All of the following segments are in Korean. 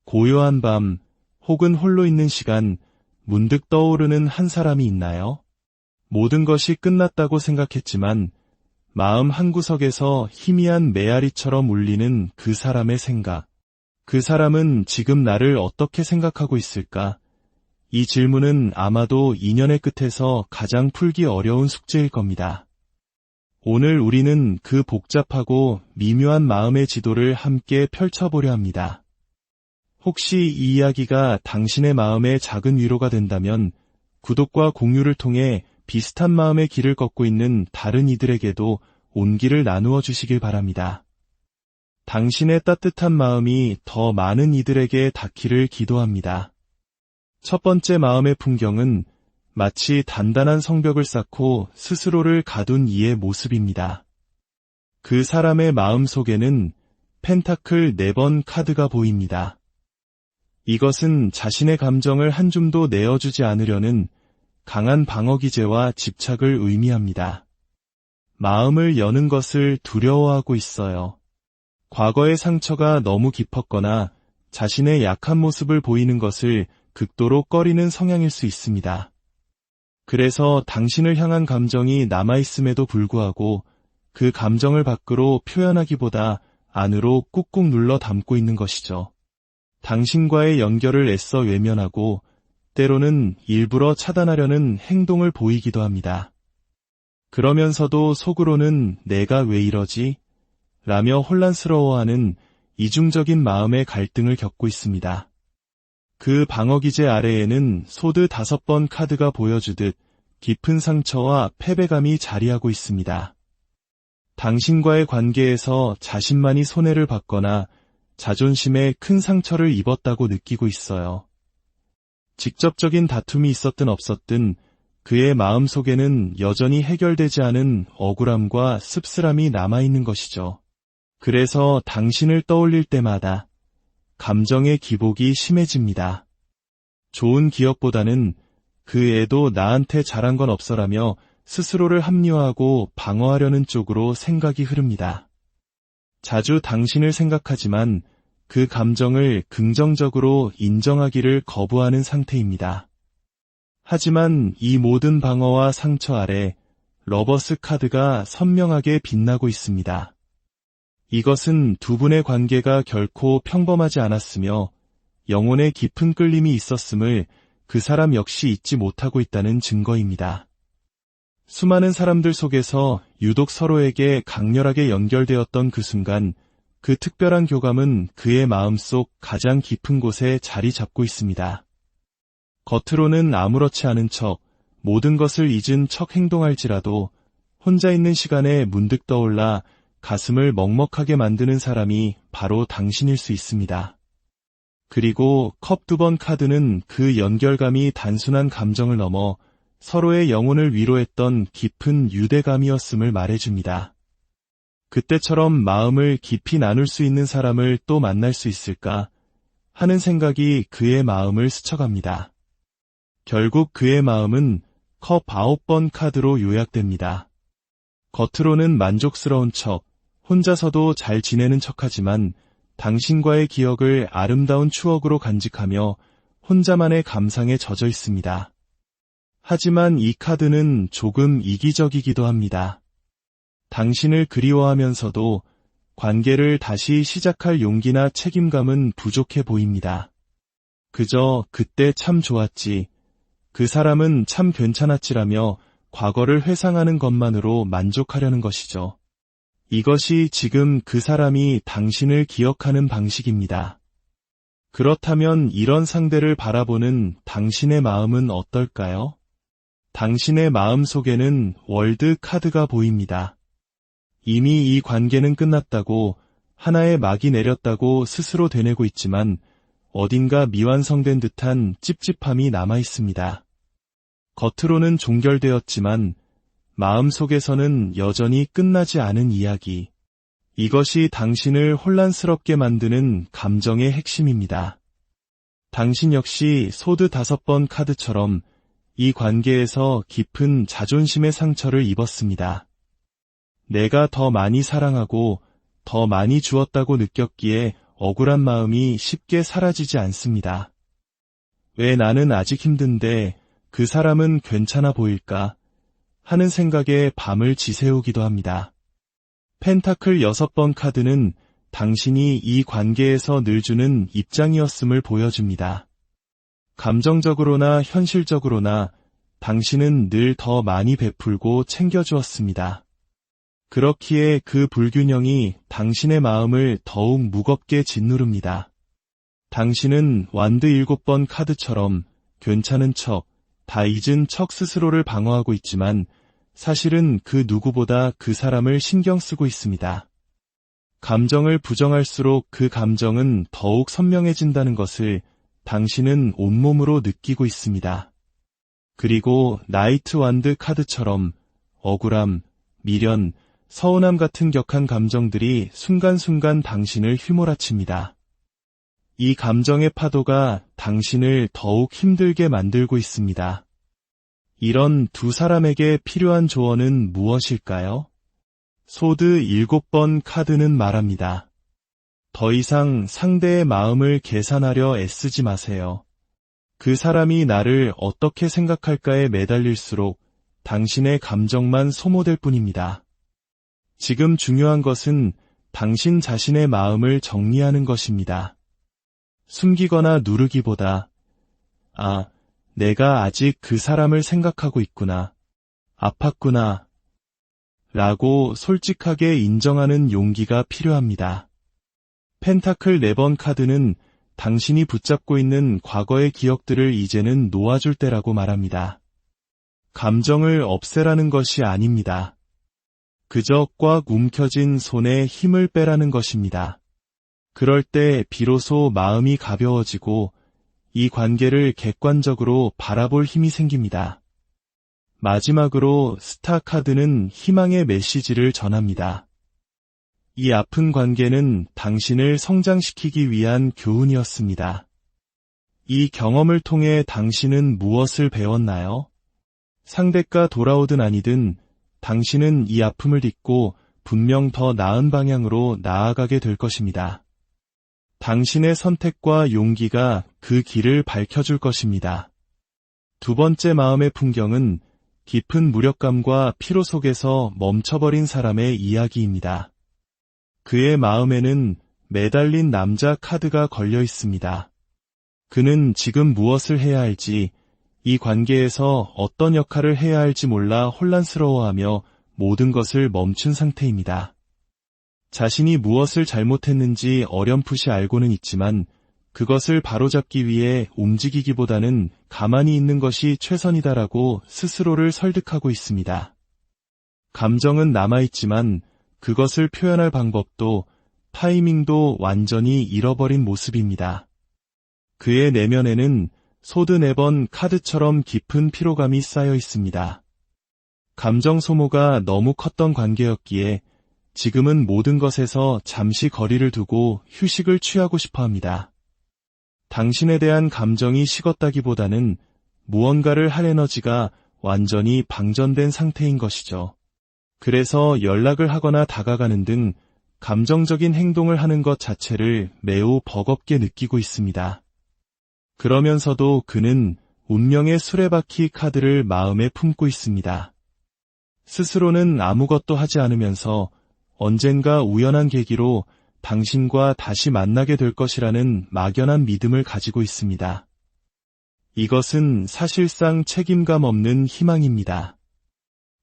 고요한 밤, 혹은 홀로 있는 시간, 문득 떠오르는 한 사람이 있나요? 모든 것이 끝났다고 생각했지만 마음 한구석에서 희미한 메아리처럼 울리는 그 사람의 생각. 그 사람은 지금 나를 어떻게 생각하고 있을까? 이 질문은 아마도 인연의 끝에서 가장 풀기 어려운 숙제일 겁니다. 오늘 우리는 그 복잡하고 미묘한 마음의 지도를 함께 펼쳐보려 합니다. 혹시 이 이야기가 당신의 마음에 작은 위로가 된다면 구독과 공유를 통해 비슷한 마음의 길을 걷고 있는 다른 이들에게도 온기를 나누어 주시길 바랍니다. 당신의 따뜻한 마음이 더 많은 이들에게 닿기를 기도합니다. 첫 번째 마음의 풍경은 마치 단단한 성벽을 쌓고 스스로를 가둔 이의 모습입니다. 그 사람의 마음 속에는 펜타클 4번 카드가 보입니다. 이것은 자신의 감정을 한 줌도 내어주지 않으려는 강한 방어 기제와 집착을 의미합니다. 마음을 여는 것을 두려워하고 있어요. 과거의 상처가 너무 깊었거나 자신의 약한 모습을 보이는 것을 극도로 꺼리는 성향일 수 있습니다. 그래서 당신을 향한 감정이 남아있음에도 불구하고 그 감정을 밖으로 표현하기보다 안으로 꾹꾹 눌러 담고 있는 것이죠. 당신과의 연결을 애써 외면하고 때로는 일부러 차단하려는 행동을 보이기도 합니다. 그러면서도 속으로는 내가 왜 이러지? 라며 혼란스러워하는 이중적인 마음의 갈등을 겪고 있습니다. 그 방어기제 아래에는 소드 5번 카드가 보여주듯 깊은 상처와 패배감이 자리하고 있습니다. 당신과의 관계에서 자신만이 손해를 받거나 자존심에 큰 상처를 입었다고 느끼고 있어요. 직접적인 다툼이 있었든 없었든 그의 마음속에는 여전히 해결되지 않은 억울함과 씁쓸함이 남아있는 것이죠. 그래서 당신을 떠올릴 때마다 감정의 기복이 심해집니다. 좋은 기억보다는 그 애도 나한테 잘한 건 없어라며 스스로를 합리화하고 방어하려는 쪽으로 생각이 흐릅니다. 자주 당신을 생각하지만 그 감정을 긍정적으로 인정하기를 거부하는 상태입니다. 하지만 이 모든 방어와 상처 아래 러버스 카드가 선명하게 빛나고 있습니다. 이것은 두 분의 관계가 결코 평범하지 않았으며 영혼의 깊은 끌림이 있었음을 그 사람 역시 잊지 못하고 있다는 증거입니다. 수많은 사람들 속에서 유독 서로에게 강렬하게 연결되었던 그 순간 그 특별한 교감은 그의 마음속 가장 깊은 곳에 자리 잡고 있습니다. 겉으로는 아무렇지 않은 척, 모든 것을 잊은 척 행동할지라도 혼자 있는 시간에 문득 떠올라 가슴을 먹먹하게 만드는 사람이 바로 당신일 수 있습니다. 그리고 컵 2번 카드는 그 연결감이 단순한 감정을 넘어 서로의 영혼을 위로했던 깊은 유대감이었음을 말해줍니다. 그때처럼 마음을 깊이 나눌 수 있는 사람을 또 만날 수 있을까 하는 생각이 그의 마음을 스쳐갑니다. 결국 그의 마음은 컵 9번 카드로 요약됩니다. 겉으로는 만족스러운 척, 혼자서도 잘 지내는 척하지만 당신과의 기억을 아름다운 추억으로 간직하며 혼자만의 감상에 젖어 있습니다. 하지만 이 카드는 조금 이기적이기도 합니다. 당신을 그리워하면서도 관계를 다시 시작할 용기나 책임감은 부족해 보입니다. 그저 그때 참 좋았지, 그 사람은 참 괜찮았지라며 과거를 회상하는 것만으로 만족하려는 것이죠. 이것이 지금 그 사람이 당신을 기억하는 방식입니다. 그렇다면 이런 상대를 바라보는 당신의 마음은 어떨까요? 당신의 마음 속에는 월드 카드가 보입니다. 이미 이 관계는 끝났다고, 하나의 막이 내렸다고 스스로 되뇌고 있지만 어딘가 미완성된 듯한 찝찝함이 남아 있습니다. 겉으로는 종결되었지만 마음속에서는 여전히 끝나지 않은 이야기. 이것이 당신을 혼란스럽게 만드는 감정의 핵심입니다. 당신 역시 소드 5번 카드처럼 이 관계에서 깊은 자존심의 상처를 입었습니다. 내가 더 많이 사랑하고 더 많이 주었다고 느꼈기에 억울한 마음이 쉽게 사라지지 않습니다. 왜 나는 아직 힘든데 그 사람은 괜찮아 보일까 하는 생각에 밤을 지새우기도 합니다. 펜타클 6번 카드는 당신이 이 관계에서 늘 주는 입장이었음을 보여줍니다. 감정적으로나 현실적으로나 당신은 늘 더 많이 베풀고 챙겨주었습니다. 그렇기에 그 불균형이 당신의 마음을 더욱 무겁게 짓누릅니다. 당신은 완드 7번 카드처럼 괜찮은 척, 다 잊은 척 스스로를 방어하고 있지만 사실은 그 누구보다 그 사람을 신경 쓰고 있습니다. 감정을 부정할수록 그 감정은 더욱 선명해진다는 것을 당신은 온몸으로 느끼고 있습니다. 그리고 나이트 완드 카드처럼 억울함, 미련, 서운함 같은 격한 감정들이 순간순간 당신을 휘몰아칩니다. 이 감정의 파도가 당신을 더욱 힘들게 만들고 있습니다. 이런 두 사람에게 필요한 조언은 무엇일까요? 소드 7번 카드는 말합니다. 더 이상 상대의 마음을 계산하려 애쓰지 마세요. 그 사람이 나를 어떻게 생각할까에 매달릴수록 당신의 감정만 소모될 뿐입니다. 지금 중요한 것은 당신 자신의 마음을 정리하는 것입니다. 숨기거나 누르기보다 내가 아직 그 사람을 생각하고 있구나, 아팠구나 라고 솔직하게 인정하는 용기가 필요합니다. 펜타클 4번 카드는 당신이 붙잡고 있는 과거의 기억들을 이제는 놓아줄 때라고 말합니다. 감정을 없애라는 것이 아닙니다. 그저 꽉 움켜진 손에 힘을 빼라는 것입니다. 그럴 때 비로소 마음이 가벼워지고 이 관계를 객관적으로 바라볼 힘이 생깁니다. 마지막으로 스타 카드는 희망의 메시지를 전합니다. 이 아픈 관계는 당신을 성장시키기 위한 교훈이었습니다. 이 경험을 통해 당신은 무엇을 배웠나요? 상대가 돌아오든 아니든 당신은 이 아픔을 딛고 분명 더 나은 방향으로 나아가게 될 것입니다. 당신의 선택과 용기가 그 길을 밝혀줄 것입니다. 두 번째 마음의 풍경은 깊은 무력감과 피로 속에서 멈춰버린 사람의 이야기입니다. 그의 마음에는 매달린 남자 카드가 걸려 있습니다. 그는 지금 무엇을 해야 할지, 이 관계에서 어떤 역할을 해야 할지 몰라 혼란스러워하며 모든 것을 멈춘 상태입니다. 자신이 무엇을 잘못했는지 어렴풋이 알고는 있지만 그것을 바로잡기 위해 움직이기보다는 가만히 있는 것이 최선이다라고 스스로를 설득하고 있습니다. 감정은 남아있지만 그것을 표현할 방법도 타이밍도 완전히 잃어버린 모습입니다. 그의 내면에는 소드 4번 카드처럼 깊은 피로감이 쌓여 있습니다. 감정 소모가 너무 컸던 관계였기에 지금은 모든 것에서 잠시 거리를 두고 휴식을 취하고 싶어 합니다. 당신에 대한 감정이 식었다기보다는 무언가를 할 에너지가 완전히 방전된 상태인 것이죠. 그래서 연락을 하거나 다가가는 등 감정적인 행동을 하는 것 자체를 매우 버겁게 느끼고 있습니다. 그러면서도 그는 운명의 수레바퀴 카드를 마음에 품고 있습니다. 스스로는 아무것도 하지 않으면서 언젠가 우연한 계기로 당신과 다시 만나게 될 것이라는 막연한 믿음을 가지고 있습니다. 이것은 사실상 책임감 없는 희망입니다.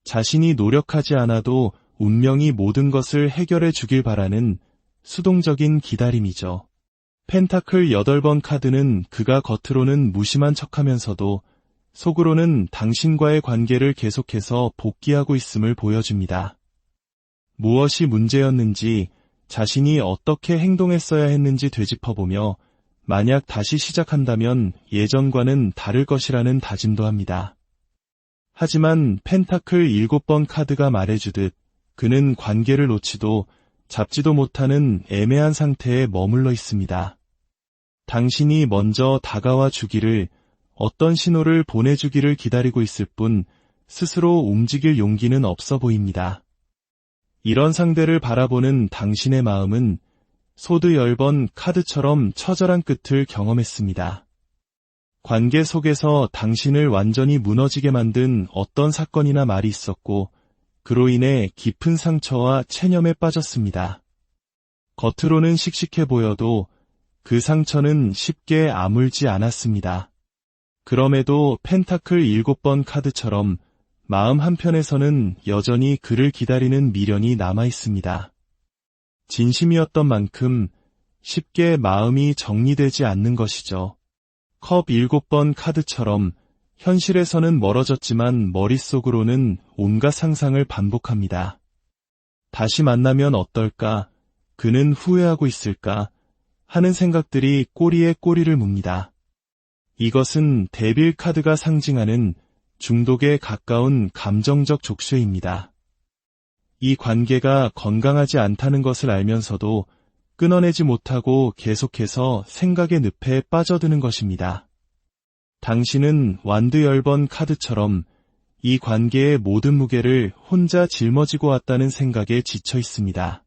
자신이 노력하지 않아도 운명이 모든 것을 해결해 주길 바라는 수동적인 기다림이죠. 펜타클 8번 카드는 그가 겉으로는 무심한 척하면서도 속으로는 당신과의 관계를 계속해서 복귀하고 있음을 보여줍니다. 무엇이 문제였는지, 자신이 어떻게 행동했어야 했는지 되짚어보며 만약 다시 시작한다면 예전과는 다를 것이라는 다짐도 합니다. 하지만 펜타클 7번 카드가 말해주듯 그는 관계를 놓지도 잡지도 못하는 애매한 상태에 머물러 있습니다. 당신이 먼저 다가와 주기를, 어떤 신호를 보내주기를 기다리고 있을 뿐 스스로 움직일 용기는 없어 보입니다. 이런 상대를 바라보는 당신의 마음은 소드 10번 카드처럼 처절한 끝을 경험했습니다. 관계 속에서 당신을 완전히 무너지게 만든 어떤 사건이나 말이 있었고, 그로 인해 깊은 상처와 체념에 빠졌습니다. 겉으로는 씩씩해 보여도 그 상처는 쉽게 아물지 않았습니다. 그럼에도 펜타클 7번 카드처럼 마음 한편에서는 여전히 그를 기다리는 미련이 남아 있습니다. 진심이었던 만큼 쉽게 마음이 정리되지 않는 것이죠. 컵 7번 카드처럼 현실에서는 멀어졌지만 머릿속으로는 온갖 상상을 반복합니다. 다시 만나면 어떨까? 그는 후회하고 있을까? 하는 생각들이 꼬리에 꼬리를 묻니다. 이것은 데빌 카드가 상징하는 중독에 가까운 감정적 족쇄입니다. 이 관계가 건강하지 않다는 것을 알면서도 끊어내지 못하고 계속해서 생각의 늪에 빠져드는 것입니다. 당신은 완드 10번 카드처럼 이 관계의 모든 무게를 혼자 짊어지고 왔다는 생각에 지쳐 있습니다.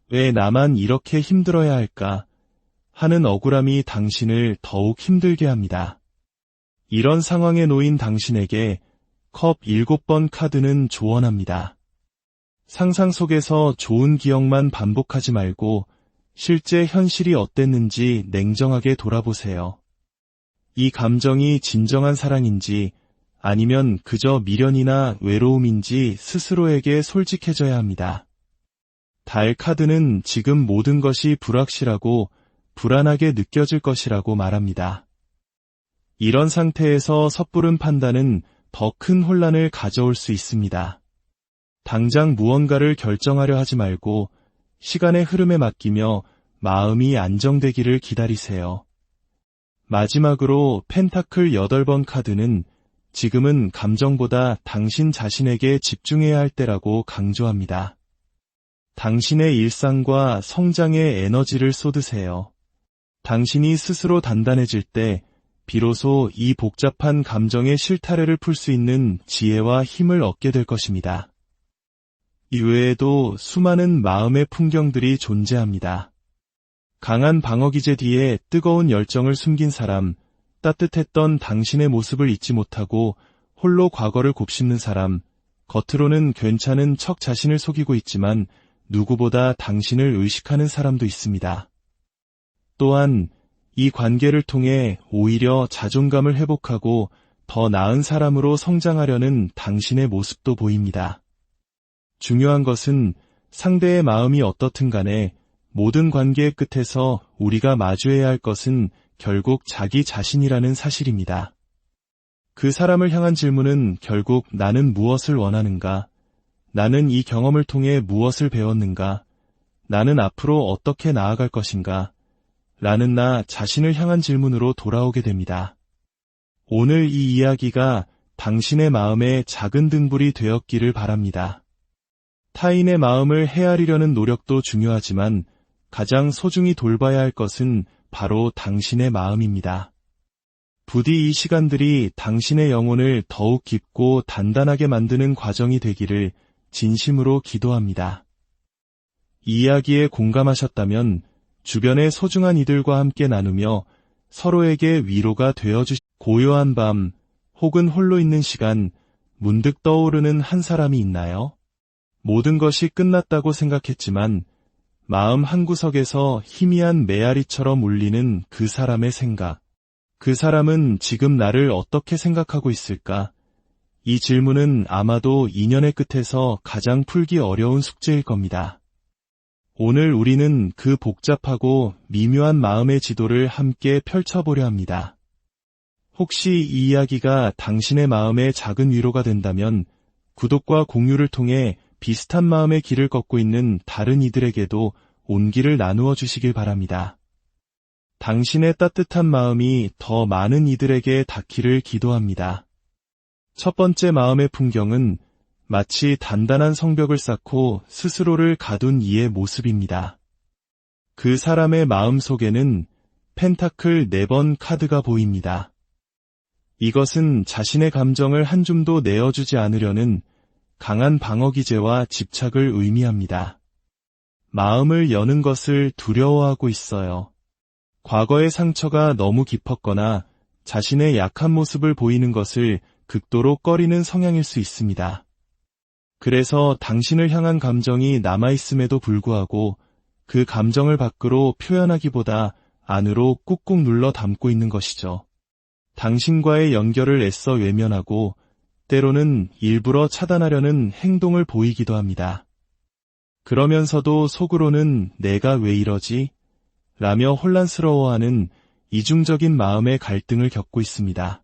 왜 나만 이렇게 힘들어야 할까? 하는 억울함이 당신을 더욱 힘들게 합니다. 이런 상황에 놓인 당신에게 컵 7번 카드는 조언합니다. 상상 속에서 좋은 기억만 반복하지 말고 실제 현실이 어땠는지 냉정하게 돌아보세요. 이 감정이 진정한 사랑인지 아니면 그저 미련이나 외로움인지 스스로에게 솔직해져야 합니다. 달 카드는 지금 모든 것이 불확실하고 불안하게 느껴질 것이라고 말합니다. 이런 상태에서 섣부른 판단은 더 큰 혼란을 가져올 수 있습니다. 당장 무언가를 결정하려 하지 말고 시간의 흐름에 맡기며 마음이 안정되기를 기다리세요. 마지막으로 펜타클 8번 카드는 지금은 감정보다 당신 자신에게 집중해야 할 때라고 강조합니다. 당신의 일상과 성장에 에너지를 쏟으세요. 당신이 스스로 단단해질 때 비로소 이 복잡한 감정의 실타래를 풀 수 있는 지혜와 힘을 얻게 될 것입니다. 이외에도 수많은 마음의 풍경들이 존재합니다. 강한 방어기제 뒤에 뜨거운 열정을 숨긴 사람, 따뜻했던 당신의 모습을 잊지 못하고 홀로 과거를 곱씹는 사람, 겉으로는 괜찮은 척 자신을 속이고 있지만 누구보다 당신을 의식하는 사람도 있습니다. 또한 이 관계를 통해 오히려 자존감을 회복하고 더 나은 사람으로 성장하려는 당신의 모습도 보입니다. 중요한 것은 상대의 마음이 어떻든 간에 모든 관계의 끝에서 우리가 마주해야 할 것은 결국 자기 자신이라는 사실입니다. 그 사람을 향한 질문은 결국 나는 무엇을 원하는가? 나는 이 경험을 통해 무엇을 배웠는가? 나는 앞으로 어떻게 나아갈 것인가? 라는 나 자신을 향한 질문으로 돌아오게 됩니다. 오늘 이 이야기가 당신의 마음에 작은 등불이 되었기를 바랍니다. 타인의 마음을 헤아리려는 노력도 중요하지만 가장 소중히 돌봐야 할 것은 바로 당신의 마음입니다. 부디 이 시간들이 당신의 영혼을 더욱 깊고 단단하게 만드는 과정이 되기를 진심으로 기도합니다. 이 이야기에 공감하셨다면 주변의 소중한 이들과 함께 나누며 서로에게 위로가 고요한 밤 혹은 홀로 있는 시간 문득 떠오르는 한 사람이 있나요? 모든 것이 끝났다고 생각했지만 마음 한구석에서 희미한 메아리처럼 울리는 그 사람의 생각. 그 사람은 지금 나를 어떻게 생각하고 있을까? 이 질문은 아마도 인연의 끝에서 가장 풀기 어려운 숙제일 겁니다. 오늘 우리는 그 복잡하고 미묘한 마음의 지도를 함께 펼쳐보려 합니다. 혹시 이 이야기가 당신의 마음에 작은 위로가 된다면 구독과 공유를 통해 비슷한 마음의 길을 걷고 있는 다른 이들에게도 온기를 나누어 주시길 바랍니다. 당신의 따뜻한 마음이 더 많은 이들에게 닿기를 기도합니다. 첫 번째 마음의 풍경은 마치 단단한 성벽을 쌓고 스스로를 가둔 이의 모습입니다. 그 사람의 마음 속에는 펜타클 4번 카드가 보입니다. 이것은 자신의 감정을 한 줌도 내어주지 않으려는 강한 방어 기제와 집착을 의미합니다. 마음을 여는 것을 두려워하고 있어요. 과거의 상처가 너무 깊었거나 자신의 약한 모습을 보이는 것을 극도로 꺼리는 성향일 수 있습니다. 그래서 당신을 향한 감정이 남아있음에도 불구하고 그 감정을 밖으로 표현하기보다 안으로 꾹꾹 눌러 담고 있는 것이죠. 당신과의 연결을 애써 외면하고 때로는 일부러 차단하려는 행동을 보이기도 합니다. 그러면서도 속으로는 내가 왜 이러지? 라며 혼란스러워하는 이중적인 마음의 갈등을 겪고 있습니다.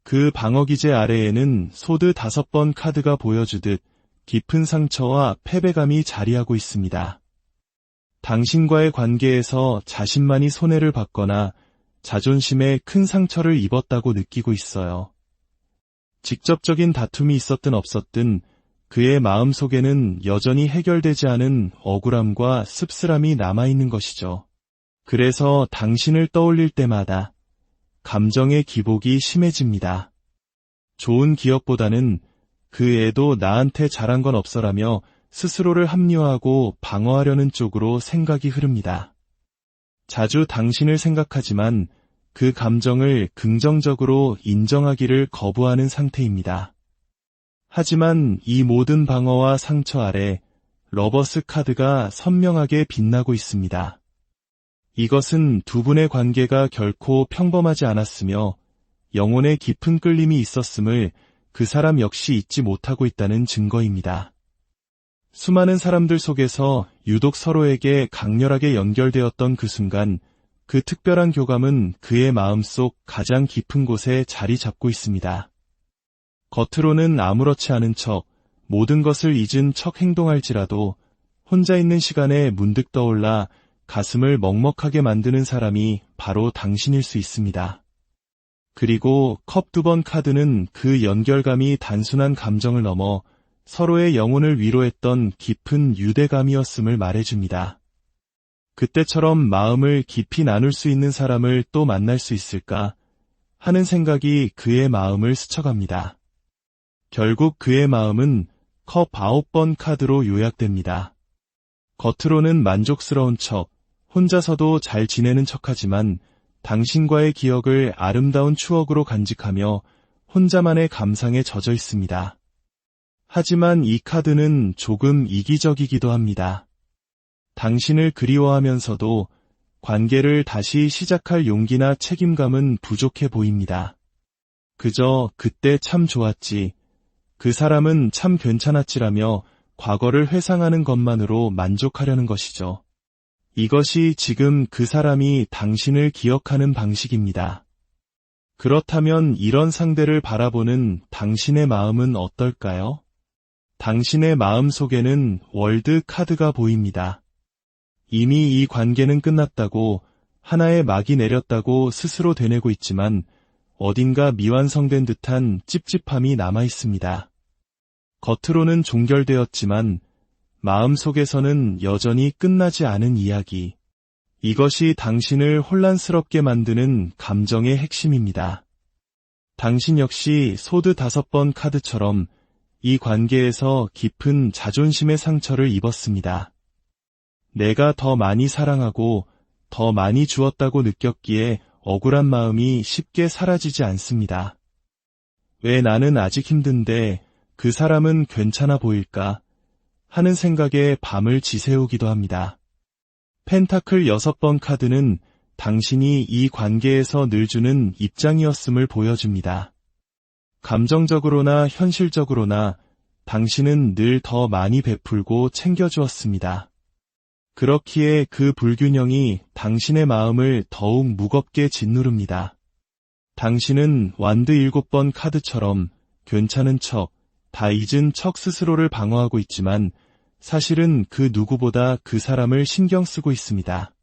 그 방어기제 아래에는 소드 5번 카드가 보여주듯 깊은 상처와 패배감이 자리하고 있습니다. 당신과의 관계에서 자신만이 손해를 받거나 자존심에 큰 상처를 입었다고 느끼고 있어요. 직접적인 다툼이 있었든 없었든 그의 마음속에는 여전히 해결되지 않은 억울함과 씁쓸함이 남아있는 것이죠. 그래서 당신을 떠올릴 때마다 감정의 기복이 심해집니다. 좋은 기억보다는 그 애도 나한테 잘한 건 없어라며 스스로를 합리화하고 방어하려는 쪽으로 생각이 흐릅니다. 자주 당신을 생각하지만 그 감정을 긍정적으로 인정하기를 거부하는 상태입니다. 하지만 이 모든 방어와 상처 아래 러버스 카드가 선명하게 빛나고 있습니다. 이것은 두 분의 관계가 결코 평범하지 않았으며 영혼의 깊은 끌림이 있었음을 그 사람 역시 잊지 못하고 있다는 증거입니다. 수많은 사람들 속에서 유독 서로에게 강렬하게 연결되었던 그 순간 그 특별한 교감은 그의 마음속 가장 깊은 곳에 자리 잡고 있습니다. 겉으로는 아무렇지 않은 척, 모든 것을 잊은 척 행동할지라도 혼자 있는 시간에 문득 떠올라 가슴을 먹먹하게 만드는 사람이 바로 당신일 수 있습니다. 그리고 컵 2번 카드는 그 연결감이 단순한 감정을 넘어 서로의 영혼을 위로했던 깊은 유대감이었음을 말해줍니다. 그때처럼 마음을 깊이 나눌 수 있는 사람을 또 만날 수 있을까 하는 생각이 그의 마음을 스쳐갑니다. 결국 그의 마음은 컵 9번 카드로 요약됩니다. 겉으로는 만족스러운 척, 혼자서도 잘 지내는 척하지만 당신과의 기억을 아름다운 추억으로 간직하며 혼자만의 감상에 젖어 있습니다. 하지만 이 카드는 조금 이기적이기도 합니다. 당신을 그리워하면서도 관계를 다시 시작할 용기나 책임감은 부족해 보입니다. 그저 그때 참 좋았지, 그 사람은 참 괜찮았지라며 과거를 회상하는 것만으로 만족하려는 것이죠. 이것이 지금 그 사람이 당신을 기억하는 방식입니다. 그렇다면 이런 상대를 바라보는 당신의 마음은 어떨까요? 당신의 마음 속에는 월드 카드가 보입니다. 이미 이 관계는 끝났다고, 하나의 막이 내렸다고 스스로 되뇌고 있지만 어딘가 미완성된 듯한 찝찝함이 남아 있습니다. 겉으로는 종결되었지만 마음속에서는 여전히 끝나지 않은 이야기. 이것이 당신을 혼란스럽게 만드는 감정의 핵심입니다. 당신 역시 소드 5번 카드처럼 이 관계에서 깊은 자존심의 상처를 입었습니다. 내가 더 많이 사랑하고 더 많이 주었다고 느꼈기에 억울한 마음이 쉽게 사라지지 않습니다. 왜 나는 아직 힘든데 그 사람은 괜찮아 보일까 하는 생각에 밤을 지새우기도 합니다. 펜타클 6번 카드는 당신이 이 관계에서 늘 주는 입장이었음을 보여줍니다. 감정적으로나 현실적으로나 당신은 늘 더 많이 베풀고 챙겨주었습니다. 그렇기에 그 불균형이 당신의 마음을 더욱 무겁게 짓누릅니다. 당신은 완드 7번 카드처럼 괜찮은 척, 다 잊은 척 스스로를 방어하고 있지만 사실은 그 누구보다 그 사람을 신경 쓰고 있습니다.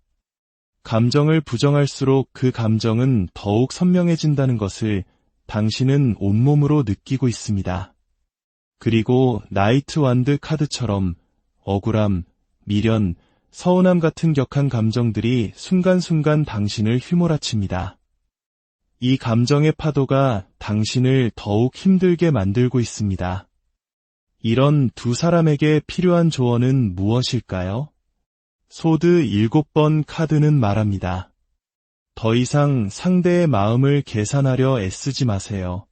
감정을 부정할수록 그 감정은 더욱 선명해진다는 것을 당신은 온몸으로 느끼고 있습니다. 그리고 나이트 완드 카드처럼 억울함, 미련, 서운함 같은 격한 감정들이 순간순간 당신을 휘몰아칩니다. 이 감정의 파도가 당신을 더욱 힘들게 만들고 있습니다. 이런 두 사람에게 필요한 조언은 무엇일까요? 소드 7번 카드는 말합니다. 더 이상 상대의 마음을 계산하려 애쓰지 마세요.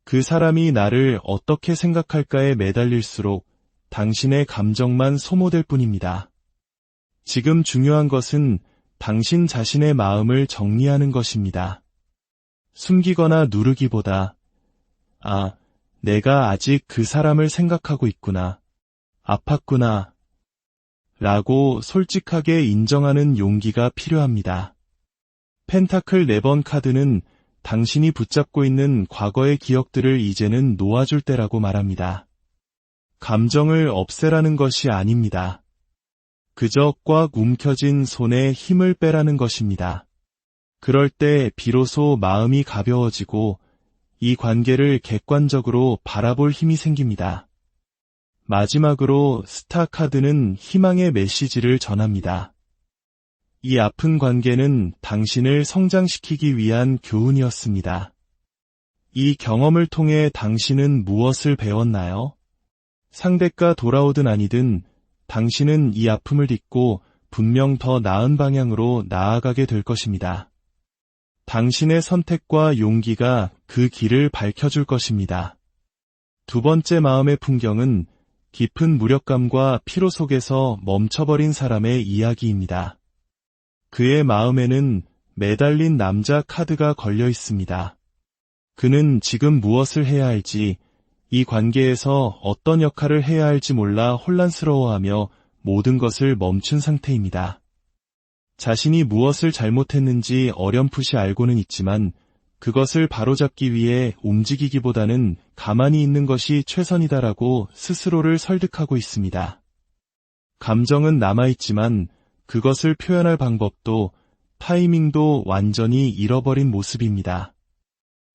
그 사람이 나를 어떻게 생각할까에 매달릴수록 당신의 감정만 소모될 뿐입니다. 지금 중요한 것은 당신 자신의 마음을 정리하는 것입니다. 숨기거나 누르기보다, 내가 아직 그 사람을 생각하고 있구나. 아팠구나. 라고 솔직하게 인정하는 용기가 필요합니다. 펜타클 4번 카드는 당신이 붙잡고 있는 과거의 기억들을 이제는 놓아줄 때라고 말합니다. 감정을 없애라는 것이 아닙니다. 그저 꽉 움켜진 손에 힘을 빼라는 것입니다. 그럴 때 비로소 마음이 가벼워지고 이 관계를 객관적으로 바라볼 힘이 생깁니다. 마지막으로 스타 카드는 희망의 메시지를 전합니다. 이 아픈 관계는 당신을 성장시키기 위한 교훈이었습니다. 이 경험을 통해 당신은 무엇을 배웠나요? 상대가 돌아오든 아니든 당신은 이 아픔을 딛고 분명 더 나은 방향으로 나아가게 될 것입니다. 당신의 선택과 용기가 그 길을 밝혀줄 것입니다. 두 번째 마음의 풍경은 깊은 무력감과 피로 속에서 멈춰버린 사람의 이야기입니다. 그의 마음에는 매달린 남자 카드가 걸려 있습니다. 그는 지금 무엇을 해야 할지, 이 관계에서 어떤 역할을 해야 할지 몰라 혼란스러워하며 모든 것을 멈춘 상태입니다. 자신이 무엇을 잘못했는지 어렴풋이 알고는 있지만 그것을 바로잡기 위해 움직이기보다는 가만히 있는 것이 최선이다라고 스스로를 설득하고 있습니다. 감정은 남아있지만 그것을 표현할 방법도 타이밍도 완전히 잃어버린 모습입니다.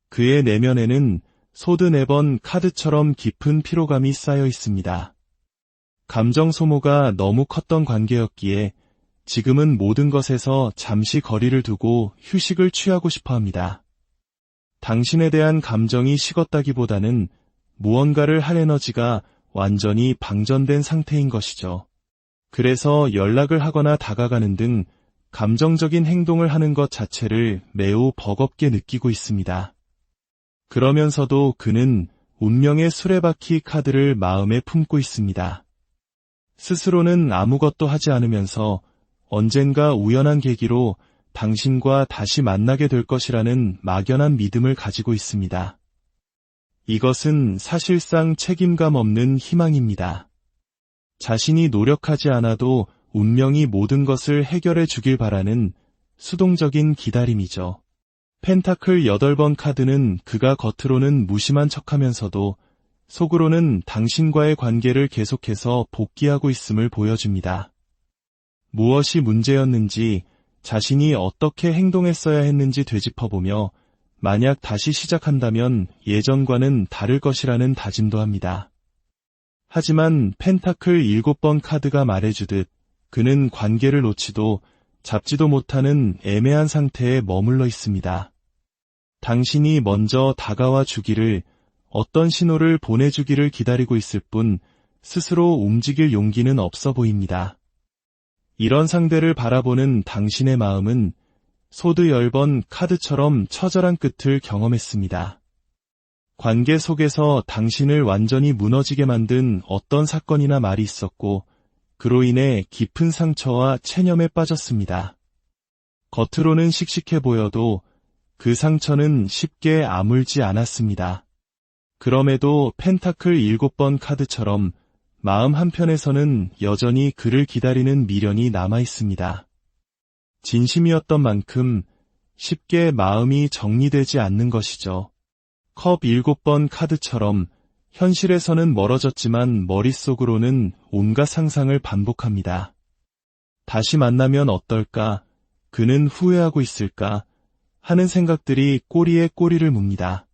그의 내면에는 소드 4번 카드처럼 깊은 피로감이 쌓여 있습니다. 감정 소모가 너무 컸던 관계였기에 지금은 모든 것에서 잠시 거리를 두고 휴식을 취하고 싶어 합니다. 당신에 대한 감정이 식었다기보다는 무언가를 할 에너지가 완전히 방전된 상태인 것이죠. 그래서 연락을 하거나 다가가는 등 감정적인 행동을 하는 것 자체를 매우 버겁게 느끼고 있습니다. 그러면서도 그는 운명의 수레바퀴 카드를 마음에 품고 있습니다. 스스로는 아무것도 하지 않으면서 언젠가 우연한 계기로 당신과 다시 만나게 될 것이라는 막연한 믿음을 가지고 있습니다. 이것은 사실상 책임감 없는 희망입니다. 자신이 노력하지 않아도 운명이 모든 것을 해결해 주길 바라는 수동적인 기다림이죠. 펜타클 8번 카드는 그가 겉으로는 무심한 척하면서도 속으로는 당신과의 관계를 계속해서 복귀하고 있음을 보여줍니다. 무엇이 문제였는지, 자신이 어떻게 행동했어야 했는지 되짚어보며 만약 다시 시작한다면 예전과는 다를 것이라는 다짐도 합니다. 하지만 펜타클 7번 카드가 말해주듯 그는 관계를 놓지도 잡지도 못하는 애매한 상태에 머물러 있습니다. 당신이 먼저 다가와 주기를, 어떤 신호를 보내주기를 기다리고 있을 뿐 스스로 움직일 용기는 없어 보입니다. 이런 상대를 바라보는 당신의 마음은 소드 10번 카드처럼 처절한 끝을 경험했습니다. 관계 속에서 당신을 완전히 무너지게 만든 어떤 사건이나 말이 있었고 그로 인해 깊은 상처와 체념에 빠졌습니다. 겉으로는 씩씩해 보여도 그 상처는 쉽게 아물지 않았습니다. 그럼에도 펜타클 7번 카드처럼 마음 한편에서는 여전히 그를 기다리는 미련이 남아 있습니다. 진심이었던 만큼 쉽게 마음이 정리되지 않는 것이죠. 컵 7번 카드처럼 현실에서는 멀어졌지만 머릿속으로는 온갖 상상을 반복합니다. 다시 만나면 어떨까? 그는 후회하고 있을까? 하는 생각들이 꼬리에 꼬리를 묻니다.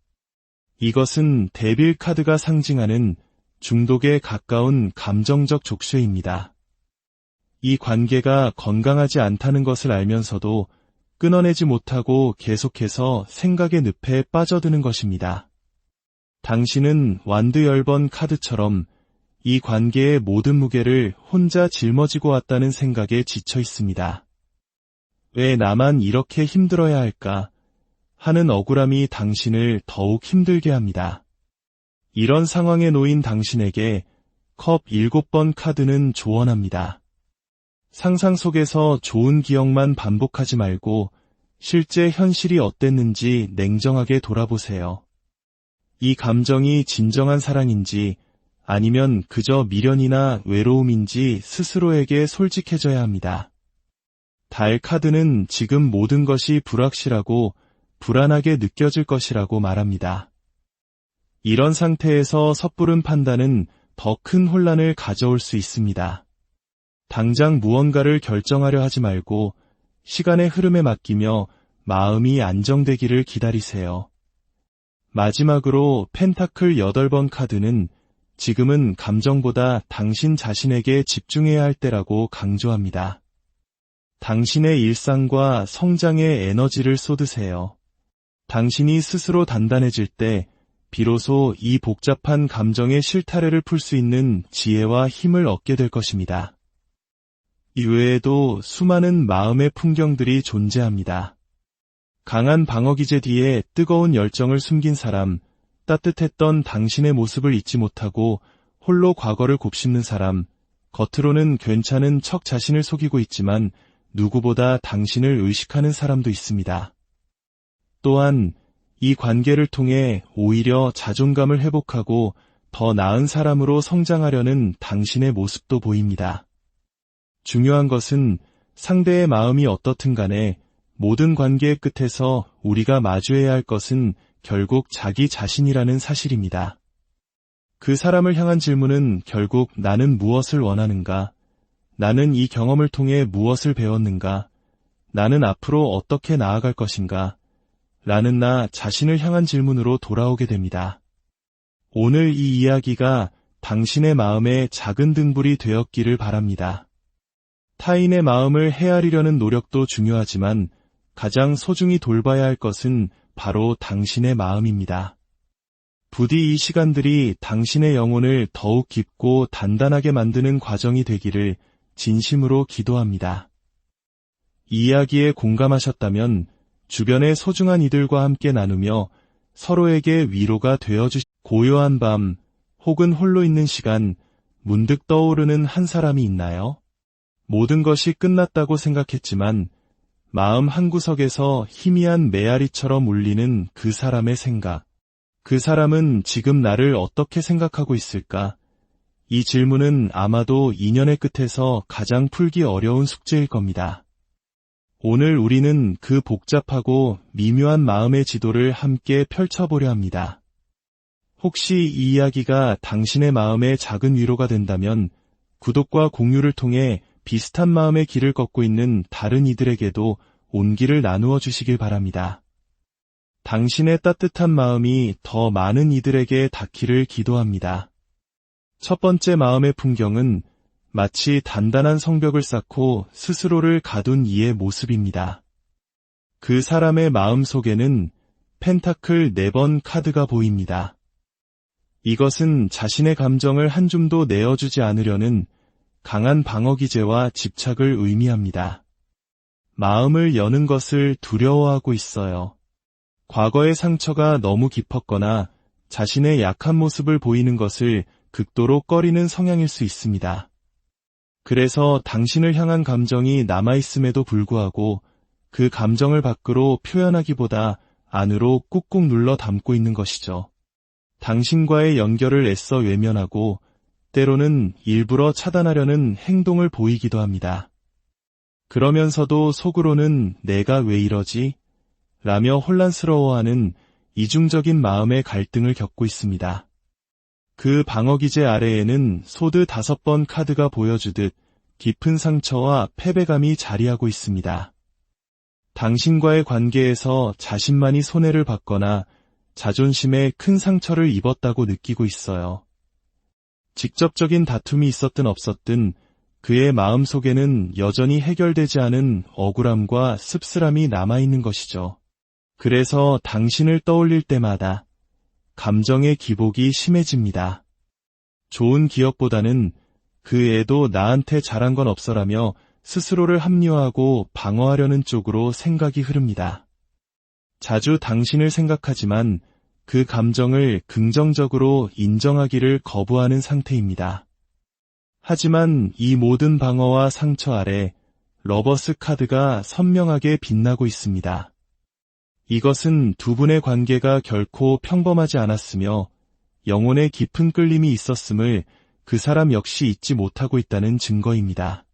이것은 데빌 카드가 상징하는 중독에 가까운 감정적 족쇄입니다. 이 관계가 건강하지 않다는 것을 알면서도 끊어내지 못하고 계속해서 생각의 늪에 빠져드는 것입니다. 당신은 완드 10번 카드처럼 이 관계의 모든 무게를 혼자 짊어지고 왔다는 생각에 지쳐 있습니다. 왜 나만 이렇게 힘들어야 할까 하는 억울함이 당신을 더욱 힘들게 합니다. 이런 상황에 놓인 당신에게 컵 7번 카드는 조언합니다. 상상 속에서 좋은 기억만 반복하지 말고 실제 현실이 어땠는지 냉정하게 돌아보세요. 이 감정이 진정한 사랑인지 아니면 그저 미련이나 외로움인지 스스로에게 솔직해져야 합니다. 달 카드는 지금 모든 것이 불확실하고 불안하게 느껴질 것이라고 말합니다. 이런 상태에서 섣부른 판단은 더 큰 혼란을 가져올 수 있습니다. 당장 무언가를 결정하려 하지 말고 시간의 흐름에 맡기며 마음이 안정되기를 기다리세요. 마지막으로 펜타클 8번 카드는 지금은 감정보다 당신 자신에게 집중해야 할 때라고 강조합니다. 당신의 일상과 성장에 에너지를 쏟으세요. 당신이 스스로 단단해질 때 비로소 이 복잡한 감정의 실타래를 풀 수 있는 지혜와 힘을 얻게 될 것입니다. 이외에도 수많은 마음의 풍경들이 존재합니다. 강한 방어기제 뒤에 뜨거운 열정을 숨긴 사람, 따뜻했던 당신의 모습을 잊지 못하고 홀로 과거를 곱씹는 사람, 겉으로는 괜찮은 척 자신을 속이고 있지만 누구보다 당신을 의식하는 사람도 있습니다. 또한 이 관계를 통해 오히려 자존감을 회복하고 더 나은 사람으로 성장하려는 당신의 모습도 보입니다. 중요한 것은 상대의 마음이 어떻든 간에 모든 관계의 끝에서 우리가 마주해야 할 것은 결국 자기 자신이라는 사실입니다. 그 사람을 향한 질문은 결국 나는 무엇을 원하는가? 나는 이 경험을 통해 무엇을 배웠는가? 나는 앞으로 어떻게 나아갈 것인가? 라는 나 자신을 향한 질문으로 돌아오게 됩니다. 오늘 이 이야기가 당신의 마음에 작은 등불이 되었기를 바랍니다. 타인의 마음을 헤아리려는 노력도 중요하지만 가장 소중히 돌봐야 할 것은 바로 당신의 마음입니다. 부디 이 시간들이 당신의 영혼을 더욱 깊고 단단하게 만드는 과정이 되기를 진심으로 기도합니다. 이 이야기에 공감하셨다면 주변의 소중한 이들과 함께 나누며 서로에게 위로가 고요한 밤 혹은 홀로 있는 시간 문득 떠오르는 한 사람이 있나요? 모든 것이 끝났다고 생각했지만 마음 한구석에서 희미한 메아리처럼 울리는 그 사람의 생각. 그 사람은 지금 나를 어떻게 생각하고 있을까? 이 질문은 아마도 인연의 끝에서 가장 풀기 어려운 숙제일 겁니다. 오늘 우리는 그 복잡하고 미묘한 마음의 지도를 함께 펼쳐보려 합니다. 혹시 이 이야기가 당신의 마음에 작은 위로가 된다면 구독과 공유를 통해 비슷한 마음의 길을 걷고 있는 다른 이들에게도 온기를 나누어 주시길 바랍니다. 당신의 따뜻한 마음이 더 많은 이들에게 닿기를 기도합니다. 첫 번째 마음의 풍경은 마치 단단한 성벽을 쌓고 스스로를 가둔 이의 모습입니다. 그 사람의 마음 속에는 펜타클 4번 카드가 보입니다. 이것은 자신의 감정을 한 줌도 내어주지 않으려는 강한 방어기제와 집착을 의미합니다. 마음을 여는 것을 두려워하고 있어요. 과거의 상처가 너무 깊었거나 자신의 약한 모습을 보이는 것을 극도로 꺼리는 성향일 수 있습니다. 그래서 당신을 향한 감정이 남아있음에도 불구하고 그 감정을 밖으로 표현하기보다 안으로 꾹꾹 눌러 담고 있는 것이죠. 당신과의 연결을 애써 외면하고 때로는 일부러 차단하려는 행동을 보이기도 합니다. 그러면서도 속으로는 내가 왜 이러지? 라며 혼란스러워하는 이중적인 마음의 갈등을 겪고 있습니다. 그 방어기제 아래에는 소드 5번 카드가 보여주듯 깊은 상처와 패배감이 자리하고 있습니다. 당신과의 관계에서 자신만이 손해를 받거나 자존심에 큰 상처를 입었다고 느끼고 있어요. 직접적인 다툼이 있었든 없었든 그의 마음속에는 여전히 해결되지 않은 억울함과 씁쓸함이 남아있는 것이죠. 그래서 당신을 떠올릴 때마다 감정의 기복이 심해집니다. 좋은 기억보다는 그 애도 나한테 잘한 건 없어라며 스스로를 합리화하고 방어하려는 쪽으로 생각이 흐릅니다. 자주 당신을 생각하지만 그 감정을 긍정적으로 인정하기를 거부하는 상태입니다. 하지만 이 모든 방어와 상처 아래 러버스 카드가 선명하게 빛나고 있습니다. 이것은 두 분의 관계가 결코 평범하지 않았으며 영혼의 깊은 끌림이 있었음을 그 사람 역시 잊지 못하고 있다는 증거입니다.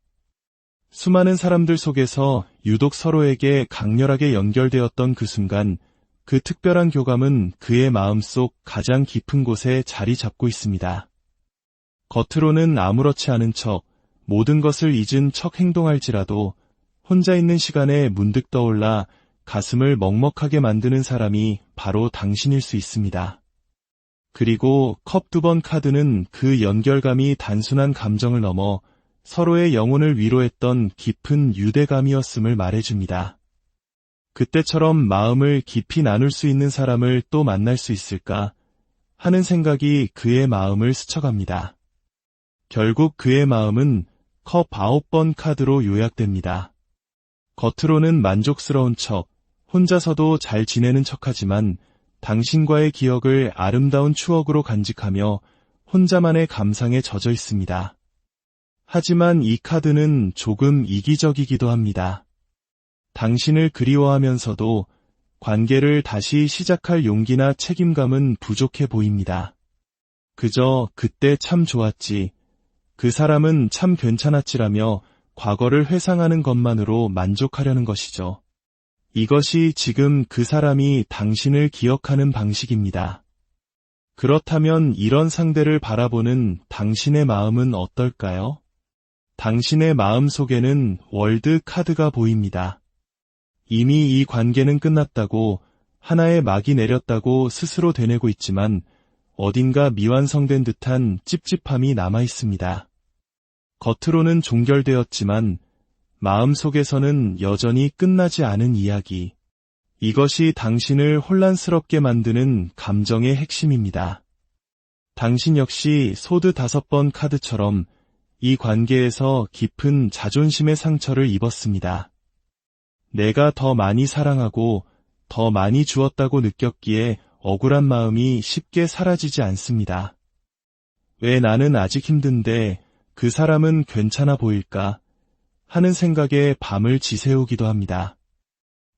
수많은 사람들 속에서 유독 서로에게 강렬하게 연결되었던 그 순간, 그 특별한 교감은 그의 마음속 가장 깊은 곳에 자리 잡고 있습니다. 겉으로는 아무렇지 않은 척, 모든 것을 잊은 척 행동할지라도 혼자 있는 시간에 문득 떠올라 가슴을 먹먹하게 만드는 사람이 바로 당신일 수 있습니다. 그리고 컵 2번 카드는 그 연결감이 단순한 감정을 넘어 서로의 영혼을 위로했던 깊은 유대감이었음을 말해줍니다. 그때처럼 마음을 깊이 나눌 수 있는 사람을 또 만날 수 있을까 하는 생각이 그의 마음을 스쳐갑니다. 결국 그의 마음은 컵 9번 카드로 요약됩니다. 겉으로는 만족스러운 척, 혼자서도 잘 지내는 척하지만 당신과의 기억을 아름다운 추억으로 간직하며 혼자만의 감상에 젖어 있습니다. 하지만 이 카드는 조금 이기적이기도 합니다. 당신을 그리워하면서도 관계를 다시 시작할 용기나 책임감은 부족해 보입니다. 그저 그때 참 좋았지, 그 사람은 참 괜찮았지라며 과거를 회상하는 것만으로 만족하려는 것이죠. 이것이 지금 그 사람이 당신을 기억하는 방식입니다. 그렇다면 이런 상대를 바라보는 당신의 마음은 어떨까요? 당신의 마음 속에는 월드 카드가 보입니다. 이미 이 관계는 끝났다고, 하나의 막이 내렸다고 스스로 되뇌고 있지만 어딘가 미완성된 듯한 찝찝함이 남아 있습니다. 겉으로는 종결되었지만 마음속에서는 여전히 끝나지 않은 이야기. 이것이 당신을 혼란스럽게 만드는 감정의 핵심입니다. 당신 역시 소드 5번 카드처럼 이 관계에서 깊은 자존심의 상처를 입었습니다. 내가 더 많이 사랑하고 더 많이 주었다고 느꼈기에 억울한 마음이 쉽게 사라지지 않습니다. 왜 나는 아직 힘든데 그 사람은 괜찮아 보일까 하는 생각에 밤을 지새우기도 합니다.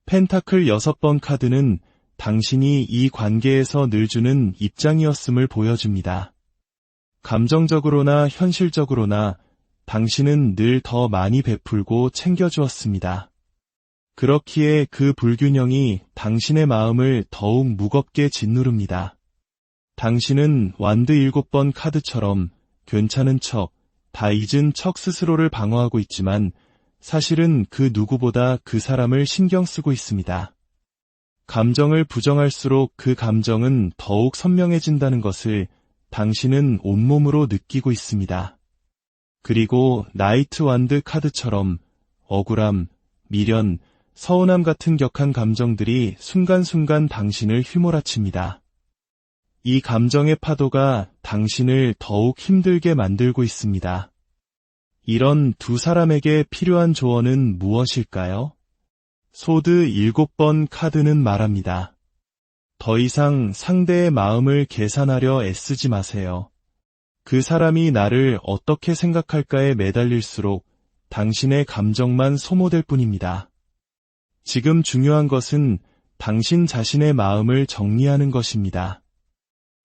펜타클 6번 카드는 당신이 이 관계에서 늘 주는 입장이었음을 보여줍니다. 감정적으로나 현실적으로나 당신은 늘 더 많이 베풀고 챙겨주었습니다. 그렇기에 그 불균형이 당신의 마음을 더욱 무겁게 짓누릅니다. 당신은 완드 7번 카드처럼 괜찮은 척, 다 잊은 척 스스로를 방어하고 있지만 사실은 그 누구보다 그 사람을 신경 쓰고 있습니다. 감정을 부정할수록 그 감정은 더욱 선명해진다는 것을 당신은 온몸으로 느끼고 있습니다. 그리고 나이트 완드 카드처럼 억울함, 미련, 서운함 같은 격한 감정들이 순간순간 당신을 휘몰아칩니다. 이 감정의 파도가 당신을 더욱 힘들게 만들고 있습니다. 이런 두 사람에게 필요한 조언은 무엇일까요? 소드 7번 카드는 말합니다. 더 이상 상대의 마음을 계산하려 애쓰지 마세요. 그 사람이 나를 어떻게 생각할까에 매달릴수록 당신의 감정만 소모될 뿐입니다. 지금 중요한 것은 당신 자신의 마음을 정리하는 것입니다.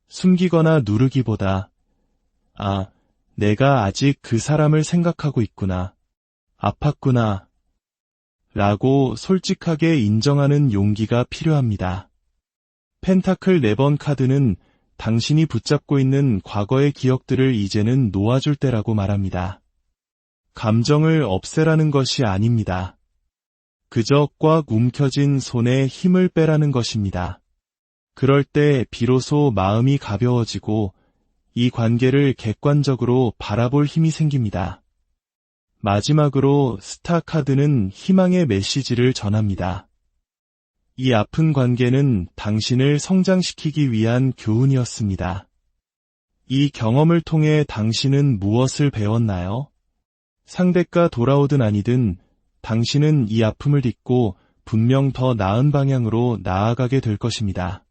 숨기거나 누르기보다 내가 아직 그 사람을 생각하고 있구나, 아팠구나 라고 솔직하게 인정하는 용기가 필요합니다. 펜타클 4번 카드는 당신이 붙잡고 있는 과거의 기억들을 이제는 놓아줄 때라고 말합니다. 감정을 없애라는 것이 아닙니다. 그저 꽉 움켜진 손에 힘을 빼라는 것입니다. 그럴 때 비로소 마음이 가벼워지고 이 관계를 객관적으로 바라볼 힘이 생깁니다. 마지막으로 스타 카드는 희망의 메시지를 전합니다. 이 아픈 관계는 당신을 성장시키기 위한 교훈이었습니다. 이 경험을 통해 당신은 무엇을 배웠나요? 상대가 돌아오든 아니든 당신은 이 아픔을 딛고 분명 더 나은 방향으로 나아가게 될 것입니다.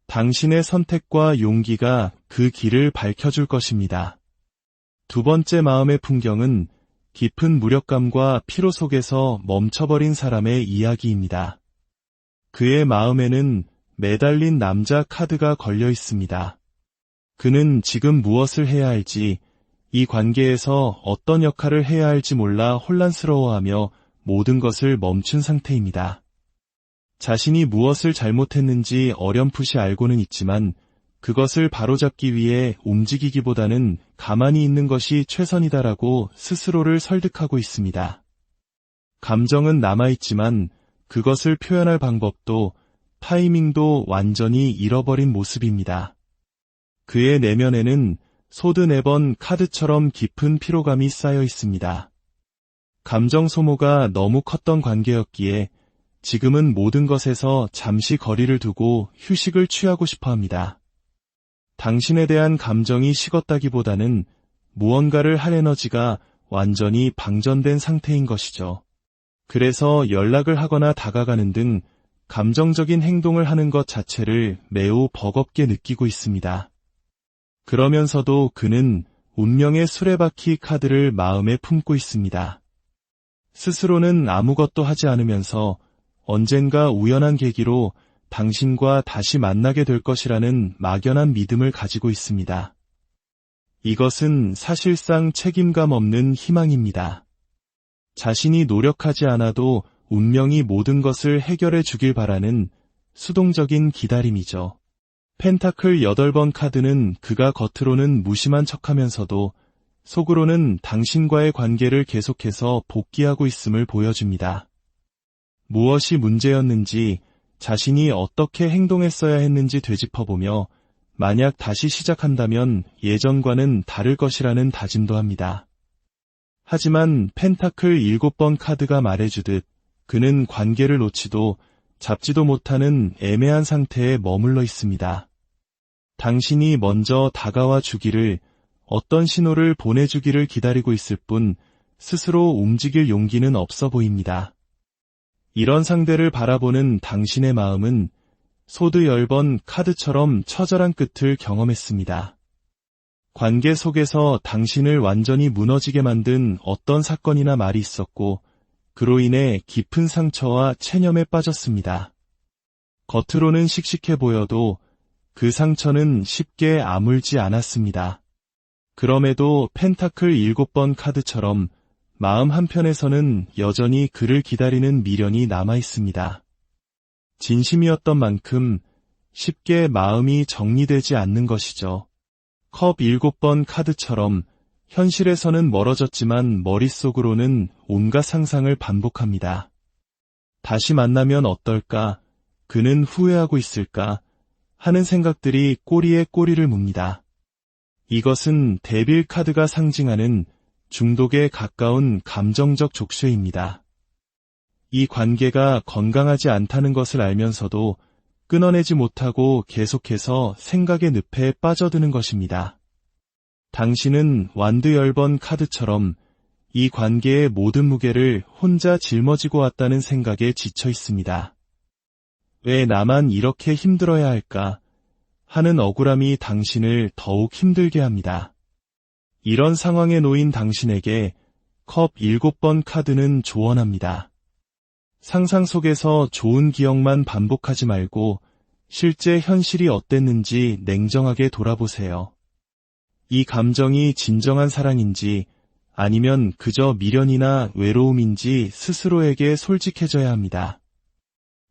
당신의 선택과 용기가 그 길을 밝혀줄 것입니다. 두 번째 마음의 풍경은 깊은 무력감과 피로 속에서 멈춰버린 사람의 이야기입니다. 그의 마음에는 매달린 남자 카드가 걸려 있습니다. 그는 지금 무엇을 해야 할지, 이 관계에서 어떤 역할을 해야 할지 몰라 혼란스러워하며 모든 것을 멈춘 상태입니다. 자신이 무엇을 잘못했는지 어렴풋이 알고는 있지만 그것을 바로잡기 위해 움직이기보다는 가만히 있는 것이 최선이다라고 스스로를 설득하고 있습니다. 감정은 남아있지만 그것을 표현할 방법도 타이밍도 완전히 잃어버린 모습입니다. 그의 내면에는 소드 4번 카드처럼 깊은 피로감이 쌓여 있습니다. 감정 소모가 너무 컸던 관계였기에 지금은 모든 것에서 잠시 거리를 두고 휴식을 취하고 싶어 합니다. 당신에 대한 감정이 식었다기보다는 무언가를 할 에너지가 완전히 방전된 상태인 것이죠. 그래서 연락을 하거나 다가가는 등 감정적인 행동을 하는 것 자체를 매우 버겁게 느끼고 있습니다. 그러면서도 그는 운명의 수레바퀴 카드를 마음에 품고 있습니다. 스스로는 아무것도 하지 않으면서 언젠가 우연한 계기로 당신과 다시 만나게 될 것이라는 막연한 믿음을 가지고 있습니다. 이것은 사실상 책임감 없는 희망입니다. 자신이 노력하지 않아도 운명이 모든 것을 해결해 주길 바라는 수동적인 기다림이죠. 펜타클 8번 카드는 그가 겉으로는 무심한 척하면서도 속으로는 당신과의 관계를 계속해서 복귀하고 있음을 보여줍니다. 무엇이 문제였는지, 자신이 어떻게 행동했어야 했는지 되짚어보며 만약 다시 시작한다면 예전과는 다를 것이라는 다짐도 합니다. 하지만 펜타클 7번 카드가 말해주듯 그는 관계를 놓지도 잡지도 못하는 애매한 상태에 머물러 있습니다. 당신이 먼저 다가와 주기를, 어떤 신호를 보내주기를 기다리고 있을 뿐 스스로 움직일 용기는 없어 보입니다. 이런 상대를 바라보는 당신의 마음은 소드 10번 카드처럼 처절한 끝을 경험했습니다. 관계 속에서 당신을 완전히 무너지게 만든 어떤 사건이나 말이 있었고 그로 인해 깊은 상처와 체념에 빠졌습니다. 겉으로는 씩씩해 보여도 그 상처는 쉽게 아물지 않았습니다. 그럼에도 펜타클 7번 카드처럼 마음 한편에서는 여전히 그를 기다리는 미련이 남아 있습니다. 진심이었던 만큼 쉽게 마음이 정리되지 않는 것이죠. 컵 7번 카드처럼 현실에서는 멀어졌지만 머릿속으로는 온갖 상상을 반복합니다. 다시 만나면 어떨까? 그는 후회하고 있을까? 하는 생각들이 꼬리에 꼬리를 묻니다. 이것은 데빌 카드가 상징하는 중독에 가까운 감정적 족쇄입니다. 이 관계가 건강하지 않다는 것을 알면서도 끊어내지 못하고 계속해서 생각의 늪에 빠져드는 것입니다. 당신은 완드 10번 카드처럼 이 관계의 모든 무게를 혼자 짊어지고 왔다는 생각에 지쳐 있습니다. 왜 나만 이렇게 힘들어야 할까? 하는 억울함이 당신을 더욱 힘들게 합니다. 이런 상황에 놓인 당신에게 컵 7번 카드는 조언합니다. 상상 속에서 좋은 기억만 반복하지 말고 실제 현실이 어땠는지 냉정하게 돌아보세요. 이 감정이 진정한 사랑인지 아니면 그저 미련이나 외로움인지 스스로에게 솔직해져야 합니다.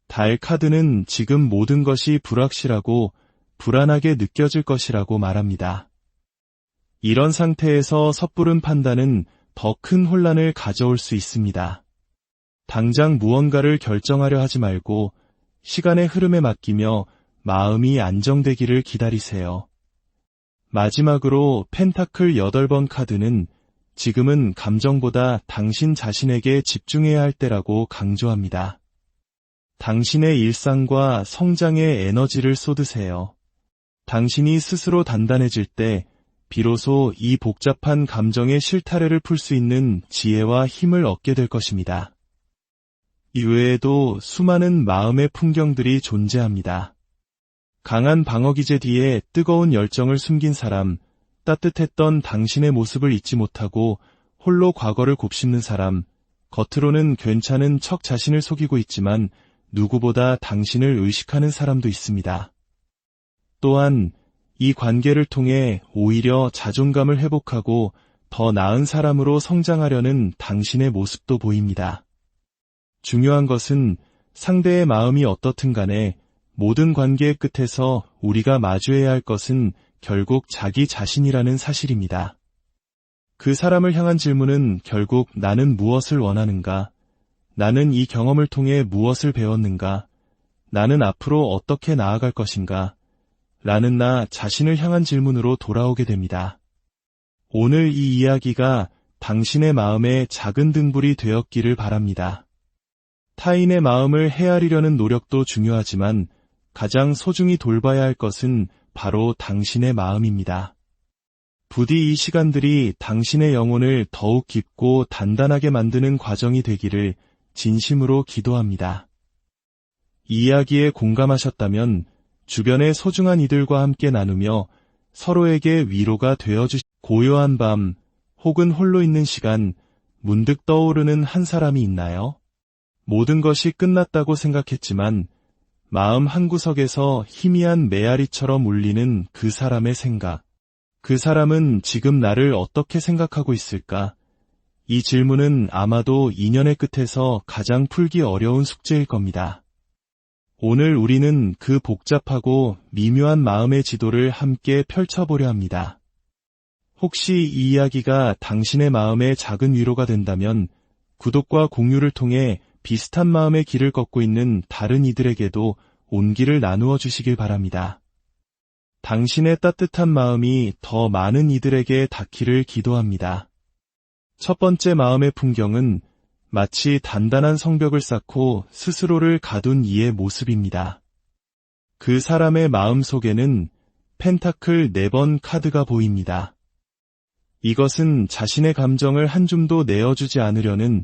달 카드는 지금 모든 것이 불확실하고 불안하게 느껴질 것이라고 말합니다. 이런 상태에서 섣부른 판단은 더 큰 혼란을 가져올 수 있습니다. 당장 무언가를 결정하려 하지 말고 시간의 흐름에 맡기며 마음이 안정되기를 기다리세요. 마지막으로 펜타클 8번 카드는 지금은 감정보다 당신 자신에게 집중해야 할 때라고 강조합니다. 당신의 일상과 성장에 에너지를 쏟으세요. 당신이 스스로 단단해질 때 비로소 이 복잡한 감정의 실타래를 풀 수 있는 지혜와 힘을 얻게 될 것입니다. 이외에도 수많은 마음의 풍경들이 존재합니다. 강한 방어 기제 뒤에 뜨거운 열정을 숨긴 사람, 따뜻했던 당신의 모습을 잊지 못하고 홀로 과거를 곱씹는 사람, 겉으로는 괜찮은 척 자신을 속이고 있지만 누구보다 당신을 의식하는 사람도 있습니다. 또한 이 관계를 통해 오히려 자존감을 회복하고 더 나은 사람으로 성장하려는 당신의 모습도 보입니다. 중요한 것은 상대의 마음이 어떻든 간에 모든 관계의 끝에서 우리가 마주해야 할 것은 결국 자기 자신이라는 사실입니다. 그 사람을 향한 질문은 결국 나는 무엇을 원하는가? 나는 이 경험을 통해 무엇을 배웠는가? 나는 앞으로 어떻게 나아갈 것인가? 라는 나 자신을 향한 질문으로 돌아오게 됩니다. 오늘 이 이야기가 당신의 마음에 작은 등불이 되었기를 바랍니다. 타인의 마음을 헤아리려는 노력도 중요하지만 가장 소중히 돌봐야 할 것은 바로 당신의 마음입니다. 부디 이 시간들이 당신의 영혼을 더욱 깊고 단단하게 만드는 과정이 되기를 진심으로 기도합니다. 이 이야기에 공감하셨다면 주변의 소중한 이들과 함께 나누며 서로에게 위로가 고요한 밤 혹은 홀로 있는 시간 문득 떠오르는 한 사람이 있나요? 모든 것이 끝났다고 생각했지만 마음 한구석에서 희미한 메아리처럼 울리는 그 사람의 생각. 그 사람은 지금 나를 어떻게 생각하고 있을까? 이 질문은 아마도 인연의 끝에서 가장 풀기 어려운 숙제일 겁니다. 오늘 우리는 그 복잡하고 미묘한 마음의 지도를 함께 펼쳐보려 합니다. 혹시 이 이야기가 당신의 마음에 작은 위로가 된다면 구독과 공유를 통해 비슷한 마음의 길을 걷고 있는 다른 이들에게도 온기를 나누어 주시길 바랍니다. 당신의 따뜻한 마음이 더 많은 이들에게 닿기를 기도합니다. 첫 번째 마음의 풍경은 마치 단단한 성벽을 쌓고 스스로를 가둔 이의 모습입니다. 그 사람의 마음 속에는 펜타클 4번 카드가 보입니다. 이것은 자신의 감정을 한 줌도 내어주지 않으려는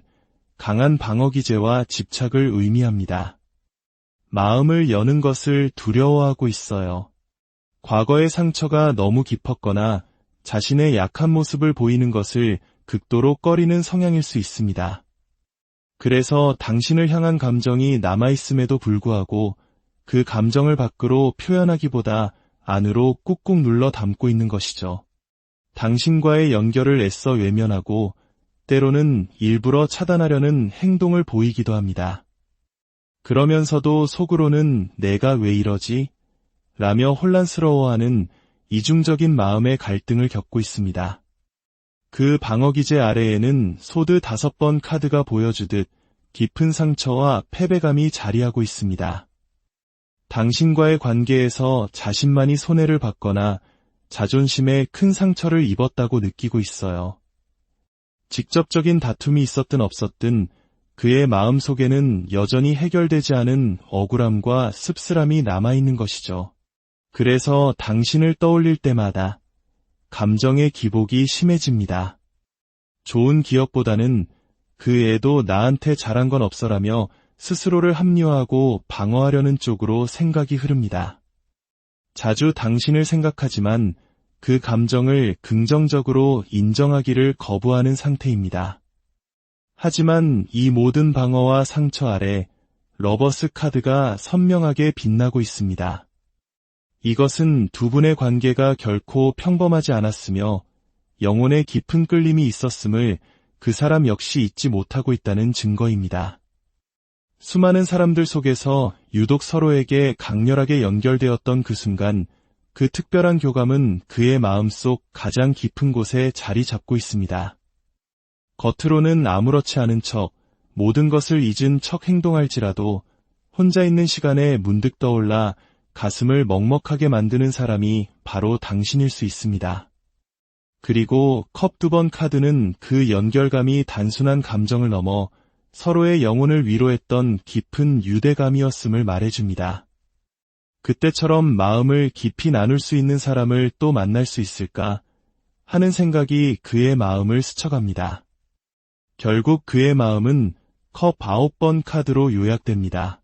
강한 방어 기제와 집착을 의미합니다. 마음을 여는 것을 두려워하고 있어요. 과거의 상처가 너무 깊었거나 자신의 약한 모습을 보이는 것을 극도로 꺼리는 성향일 수 있습니다. 그래서 당신을 향한 감정이 남아있음에도 불구하고 그 감정을 밖으로 표현하기보다 안으로 꾹꾹 눌러 담고 있는 것이죠. 당신과의 연결을 애써 외면하고 때로는 일부러 차단하려는 행동을 보이기도 합니다. 그러면서도 속으로는 내가 왜 이러지? 라며 혼란스러워하는 이중적인 마음의 갈등을 겪고 있습니다. 그 방어기제 아래에는 소드 5번 카드가 보여주듯 깊은 상처와 패배감이 자리하고 있습니다. 당신과의 관계에서 자신만이 손해를 받거나 자존심에 큰 상처를 입었다고 느끼고 있어요. 직접적인 다툼이 있었든 없었든 그의 마음 속에는 여전히 해결되지 않은 억울함과 씁쓸함이 남아있는 것이죠. 그래서 당신을 떠올릴 때마다 감정의 기복이 심해집니다. 좋은 기억보다는 그 애도 나한테 잘한 건 없어라며 스스로를 합리화하고 방어하려는 쪽으로 생각이 흐릅니다. 자주 당신을 생각하지만 그 감정을 긍정적으로 인정하기를 거부하는 상태입니다. 하지만 이 모든 방어와 상처 아래 러버스 카드가 선명하게 빛나고 있습니다. 이것은 두 분의 관계가 결코 평범하지 않았으며 영혼의 깊은 끌림이 있었음을 그 사람 역시 잊지 못하고 있다는 증거입니다. 수많은 사람들 속에서 유독 서로에게 강렬하게 연결되었던 그 순간, 그 특별한 교감은 그의 마음속 가장 깊은 곳에 자리 잡고 있습니다. 겉으로는 아무렇지 않은 척, 모든 것을 잊은 척 행동할지라도 혼자 있는 시간에 문득 떠올라 가슴을 먹먹하게 만드는 사람이 바로 당신일 수 있습니다. 그리고 컵 2번 카드는 그 연결감이 단순한 감정을 넘어 서로의 영혼을 위로했던 깊은 유대감이었음을 말해줍니다. 그때처럼 마음을 깊이 나눌 수 있는 사람을 또 만날 수 있을까 하는 생각이 그의 마음을 스쳐갑니다. 결국 그의 마음은 컵 9번 카드로 요약됩니다.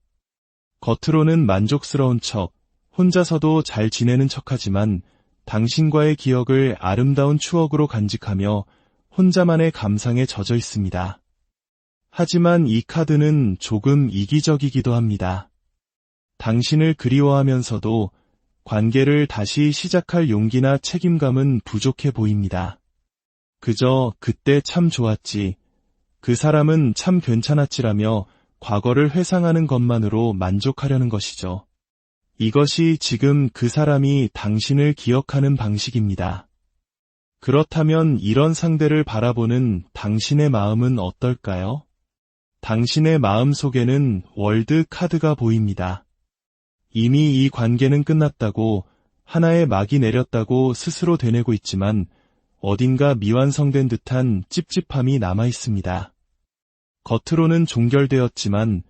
겉으로는 만족스러운 척, 혼자서도 잘 지내는 척하지만 당신과의 기억을 아름다운 추억으로 간직하며 혼자만의 감상에 젖어 있습니다. 하지만 이 카드는 조금 이기적이기도 합니다. 당신을 그리워하면서도 관계를 다시 시작할 용기나 책임감은 부족해 보입니다. 그저 그때 참 좋았지, 그 사람은 참 괜찮았지라며 과거를 회상하는 것만으로 만족하려는 것이죠. 이것이 지금 그 사람이 당신을 기억하는 방식입니다. 그렇다면 이런 상대를 바라보는 당신의 마음은 어떨까요? 당신의 마음 속에는 월드 카드가 보입니다. 이미 이 관계는 끝났다고, 하나의 막이 내렸다고 스스로 되뇌고 있지만 어딘가 미완성된 듯한 찝찝함이 남아 있습니다. 겉으로는 종결되었지만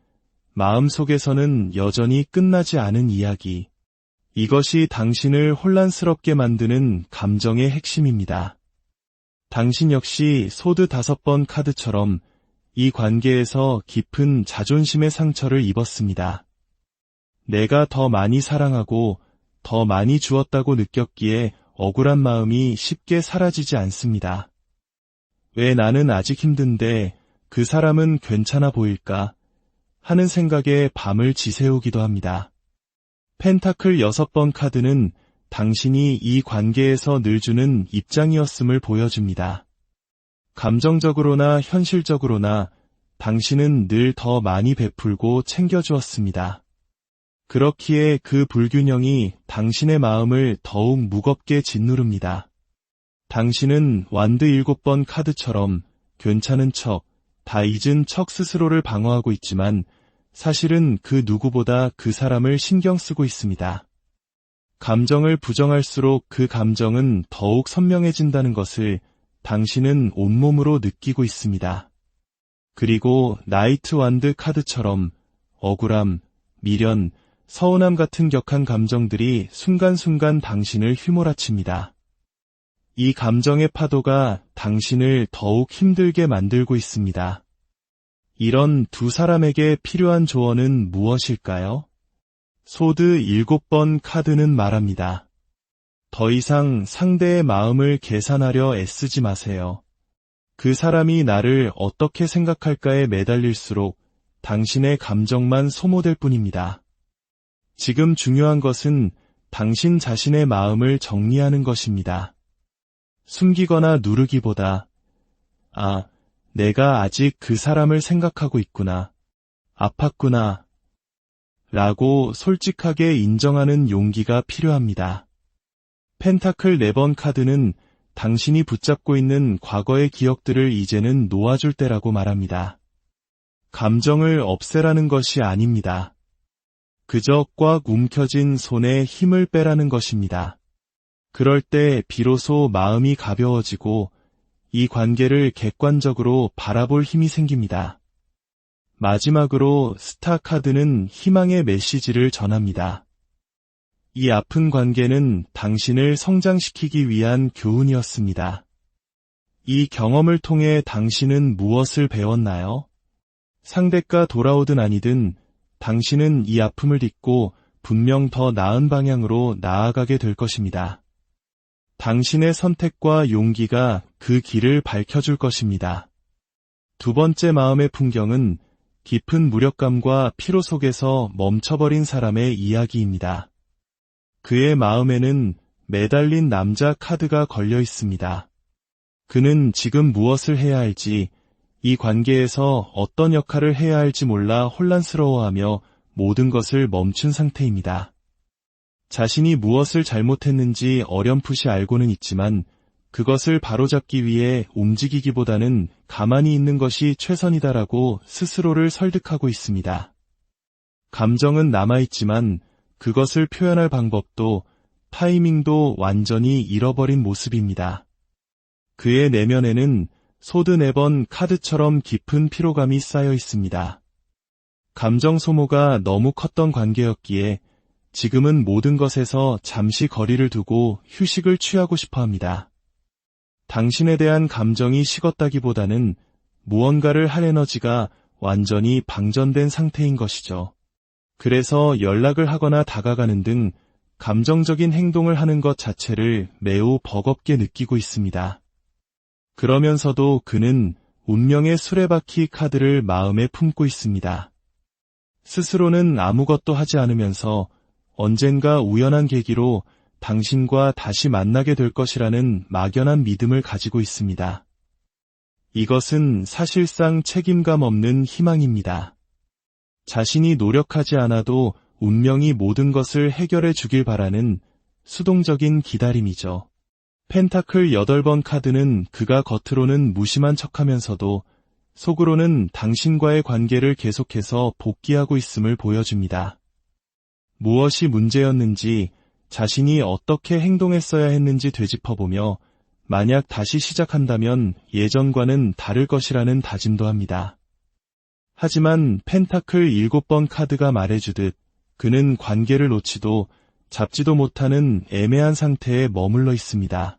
마음속에서는 여전히 끝나지 않은 이야기. 이것이 당신을 혼란스럽게 만드는 감정의 핵심입니다. 당신 역시 소드 5번 카드처럼 이 관계에서 깊은 자존심의 상처를 입었습니다. 내가 더 많이 사랑하고 더 많이 주었다고 느꼈기에 억울한 마음이 쉽게 사라지지 않습니다. 왜 나는 아직 힘든데 그 사람은 괜찮아 보일까 하는 생각에 밤을 지새우기도 합니다. 펜타클 6번 카드는 당신이 이 관계에서 늘 주는 입장이었음을 보여줍니다. 감정적으로나 현실적으로나 당신은 늘 더 많이 베풀고 챙겨주었습니다. 그렇기에 그 불균형이 당신의 마음을 더욱 무겁게 짓누릅니다. 당신은 완드 7번 카드처럼 괜찮은 척, 다 잊은 척 스스로를 방어하고 있지만 사실은 그 누구보다 그 사람을 신경 쓰고 있습니다. 감정을 부정할수록 그 감정은 더욱 선명해진다는 것을 당신은 온몸으로 느끼고 있습니다. 그리고 나이트 완드 카드처럼 억울함, 미련, 서운함 같은 격한 감정들이 순간순간 당신을 휘몰아칩니다. 이 감정의 파도가 당신을 더욱 힘들게 만들고 있습니다. 이런 두 사람에게 필요한 조언은 무엇일까요? 소드 7번 카드는 말합니다. 더 이상 상대의 마음을 계산하려 애쓰지 마세요. 그 사람이 나를 어떻게 생각할까에 매달릴수록 당신의 감정만 소모될 뿐입니다. 지금 중요한 것은 당신 자신의 마음을 정리하는 것입니다. 숨기거나 누르기보다, 내가 아직 그 사람을 생각하고 있구나, 아팠구나, 라고 솔직하게 인정하는 용기가 필요합니다. 펜타클 4번 카드는 당신이 붙잡고 있는 과거의 기억들을 이제는 놓아줄 때라고 말합니다. 감정을 없애라는 것이 아닙니다. 그저 꽉 움켜쥔 손에 힘을 빼라는 것입니다. 그럴 때 비로소 마음이 가벼워지고 이 관계를 객관적으로 바라볼 힘이 생깁니다. 마지막으로 스타 카드는 희망의 메시지를 전합니다. 이 아픈 관계는 당신을 성장시키기 위한 교훈이었습니다. 이 경험을 통해 당신은 무엇을 배웠나요? 상대가 돌아오든 아니든 당신은 이 아픔을 딛고 분명 더 나은 방향으로 나아가게 될 것입니다. 당신의 선택과 용기가 그 길을 밝혀줄 것입니다. 두 번째 마음의 풍경은 깊은 무력감과 피로 속에서 멈춰버린 사람의 이야기입니다. 그의 마음에는 매달린 남자 카드가 걸려 있습니다. 그는 지금 무엇을 해야 할지, 이 관계에서 어떤 역할을 해야 할지 몰라 혼란스러워하며 모든 것을 멈춘 상태입니다. 자신이 무엇을 잘못했는지 어렴풋이 알고는 있지만 그것을 바로잡기 위해 움직이기보다는 가만히 있는 것이 최선이다라고 스스로를 설득하고 있습니다. 감정은 남아있지만 그것을 표현할 방법도 타이밍도 완전히 잃어버린 모습입니다. 그의 내면에는 소드 4번 카드처럼 깊은 피로감이 쌓여 있습니다. 감정 소모가 너무 컸던 관계였기에 지금은 모든 것에서 잠시 거리를 두고 휴식을 취하고 싶어 합니다. 당신에 대한 감정이 식었다기보다는 무언가를 할 에너지가 완전히 방전된 상태인 것이죠. 그래서 연락을 하거나 다가가는 등 감정적인 행동을 하는 것 자체를 매우 버겁게 느끼고 있습니다. 그러면서도 그는 운명의 수레바퀴 카드를 마음에 품고 있습니다. 스스로는 아무것도 하지 않으면서 언젠가 우연한 계기로 당신과 다시 만나게 될 것이라는 막연한 믿음을 가지고 있습니다. 이것은 사실상 책임감 없는 희망입니다. 자신이 노력하지 않아도 운명이 모든 것을 해결해 주길 바라는 수동적인 기다림이죠. 펜타클 8번 카드는 그가 겉으로는 무심한 척하면서도 속으로는 당신과의 관계를 계속해서 복귀하고 있음을 보여줍니다. 무엇이 문제였는지, 자신이 어떻게 행동했어야 했는지 되짚어보며 만약 다시 시작한다면 예전과는 다를 것이라는 다짐도 합니다. 하지만 펜타클 7번 카드가 말해주듯 그는 관계를 놓지도 잡지도 못하는 애매한 상태에 머물러 있습니다.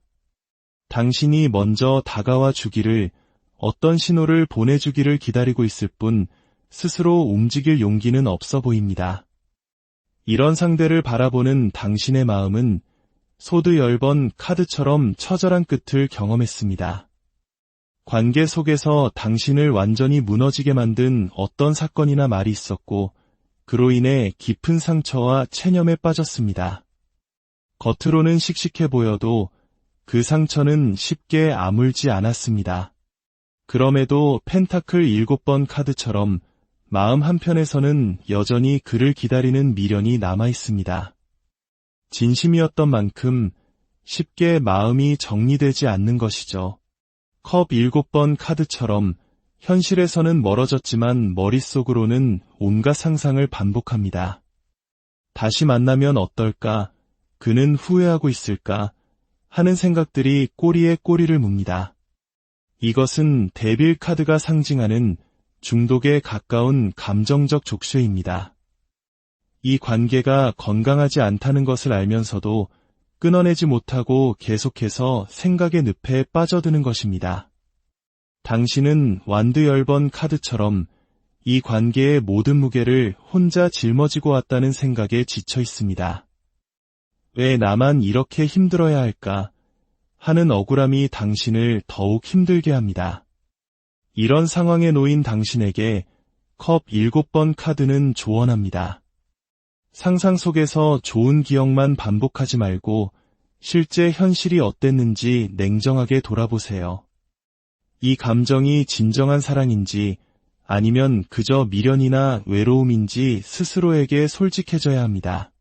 당신이 먼저 다가와 주기를, 어떤 신호를 보내주기를 기다리고 있을 뿐 스스로 움직일 용기는 없어 보입니다. 이런 상대를 바라보는 당신의 마음은 소드 10번 카드처럼 처절한 끝을 경험했습니다. 관계 속에서 당신을 완전히 무너지게 만든 어떤 사건이나 말이 있었고 그로 인해 깊은 상처와 체념에 빠졌습니다. 겉으로는 씩씩해 보여도 그 상처는 쉽게 아물지 않았습니다. 그럼에도 펜타클 7번 카드처럼 마음 한편에서는 여전히 그를 기다리는 미련이 남아 있습니다. 진심이었던 만큼 쉽게 마음이 정리되지 않는 것이죠. 컵 7번 카드처럼 현실에서는 멀어졌지만 머릿속으로는 온갖 상상을 반복합니다. 다시 만나면 어떨까? 그는 후회하고 있을까? 하는 생각들이 꼬리에 꼬리를 묻니다. 이것은 데빌 카드가 상징하는 중독에 가까운 감정적 족쇄입니다. 이 관계가 건강하지 않다는 것을 알면서도 끊어내지 못하고 계속해서 생각의 늪에 빠져드는 것입니다. 당신은 완드 10번 카드처럼 이 관계의 모든 무게를 혼자 짊어지고 왔다는 생각에 지쳐 있습니다. 왜 나만 이렇게 힘들어야 할까? 하는 억울함이 당신을 더욱 힘들게 합니다. 이런 상황에 놓인 당신에게 컵 7번 카드는 조언합니다. 상상 속에서 좋은 기억만 반복하지 말고 실제 현실이 어땠는지 냉정하게 돌아보세요. 이 감정이 진정한 사랑인지 아니면 그저 미련이나 외로움인지 스스로에게 솔직해져야 합니다.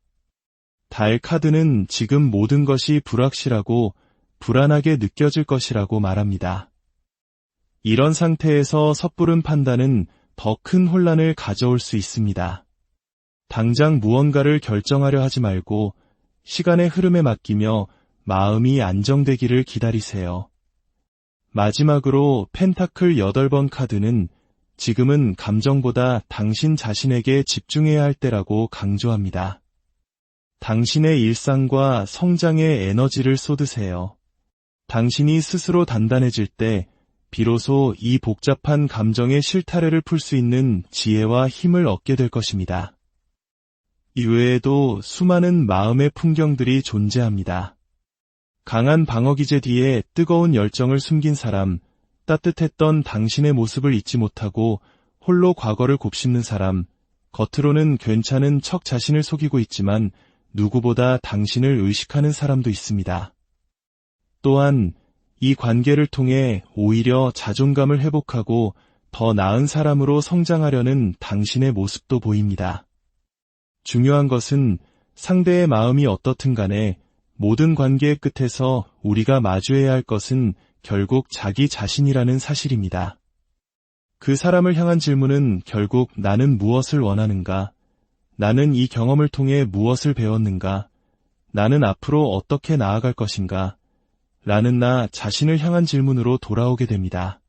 달 카드는 지금 모든 것이 불확실하고 불안하게 느껴질 것이라고 말합니다. 이런 상태에서 섣부른 판단은 더 큰 혼란을 가져올 수 있습니다. 당장 무언가를 결정하려 하지 말고 시간의 흐름에 맡기며 마음이 안정되기를 기다리세요. 마지막으로 펜타클 8번 카드는 지금은 감정보다 당신 자신에게 집중해야 할 때라고 강조합니다. 당신의 일상과 성장에 에너지를 쏟으세요. 당신이 스스로 단단해질 때 비로소 이 복잡한 감정의 실타래를 풀 수 있는 지혜와 힘을 얻게 될 것입니다. 이외에도 수많은 마음의 풍경들이 존재합니다. 강한 방어기제 뒤에 뜨거운 열정을 숨긴 사람, 따뜻했던 당신의 모습을 잊지 못하고 홀로 과거를 곱씹는 사람, 겉으로는 괜찮은 척 자신을 속이고 있지만 누구보다 당신을 의식하는 사람도 있습니다. 또한 이 관계를 통해 오히려 자존감을 회복하고 더 나은 사람으로 성장하려는 당신의 모습도 보입니다. 중요한 것은 상대의 마음이 어떻든 간에 모든 관계의 끝에서 우리가 마주해야 할 것은 결국 자기 자신이라는 사실입니다. 그 사람을 향한 질문은 결국 나는 무엇을 원하는가? 나는 이 경험을 통해 무엇을 배웠는가? 나는 앞으로 어떻게 나아갈 것인가? 라는 나 자신을 향한 질문으로 돌아오게 됩니다.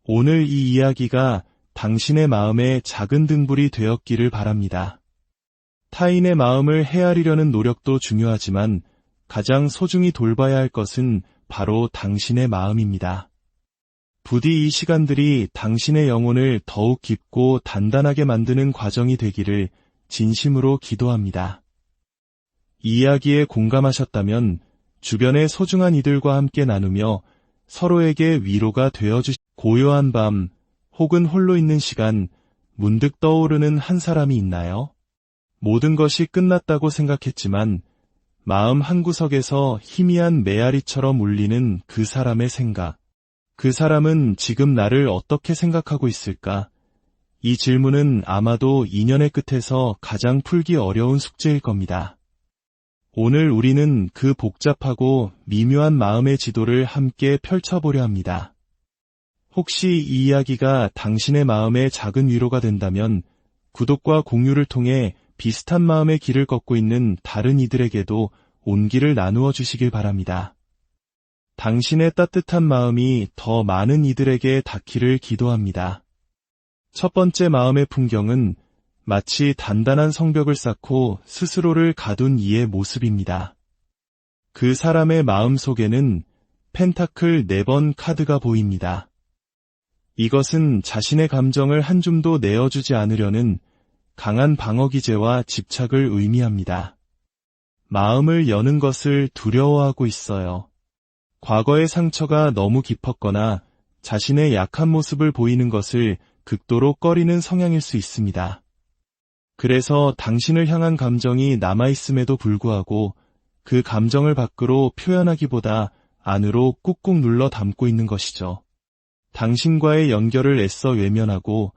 오늘 이 이야기가 당신의 마음에 작은 등불이 되었기를 바랍니다. 타인의 마음을 헤아리려는 노력도 중요하지만 가장 소중히 돌봐야 할 것은 바로 당신의 마음입니다. 부디 이 시간들이 당신의 영혼을 더욱 깊고 단단하게 만드는 과정이 되기를 진심으로 기도합니다. 이 이야기에 공감하셨다면 주변의 소중한 이들과 함께 나누며 서로에게 위로가 고요한 밤 혹은 홀로 있는 시간 문득 떠오르는 한 사람이 있나요? 모든 것이 끝났다고 생각했지만 마음 한구석에서 희미한 메아리처럼 울리는 그 사람의 생각. 그 사람은 지금 나를 어떻게 생각하고 있을까? 이 질문은 아마도 인연의 끝에서 가장 풀기 어려운 숙제일 겁니다. 오늘 우리는 그 복잡하고 미묘한 마음의 지도를 함께 펼쳐보려 합니다. 혹시 이 이야기가 당신의 마음에 작은 위로가 된다면 구독과 공유를 통해 비슷한 마음의 길을 걷고 있는 다른 이들에게도 온기를 나누어 주시길 바랍니다. 당신의 따뜻한 마음이 더 많은 이들에게 닿기를 기도합니다. 첫 번째 마음의 풍경은 마치 단단한 성벽을 쌓고 스스로를 가둔 이의 모습입니다. 그 사람의 마음 속에는 펜타클 4번 카드가 보입니다. 이것은 자신의 감정을 한 줌도 내어주지 않으려는 강한 방어 기제와 집착을 의미합니다. 마음을 여는 것을 두려워하고 있어요. 과거의 상처가 너무 깊었거나 자신의 약한 모습을 보이는 것을 극도로 꺼리는 성향일 수 있습니다. 그래서 당신을 향한 감정이 남아있음에도 불구하고 그 감정을 밖으로 표현하기보다 안으로 꾹꾹 눌러 담고 있는 것이죠. 당신과의 연결을 애써 외면하고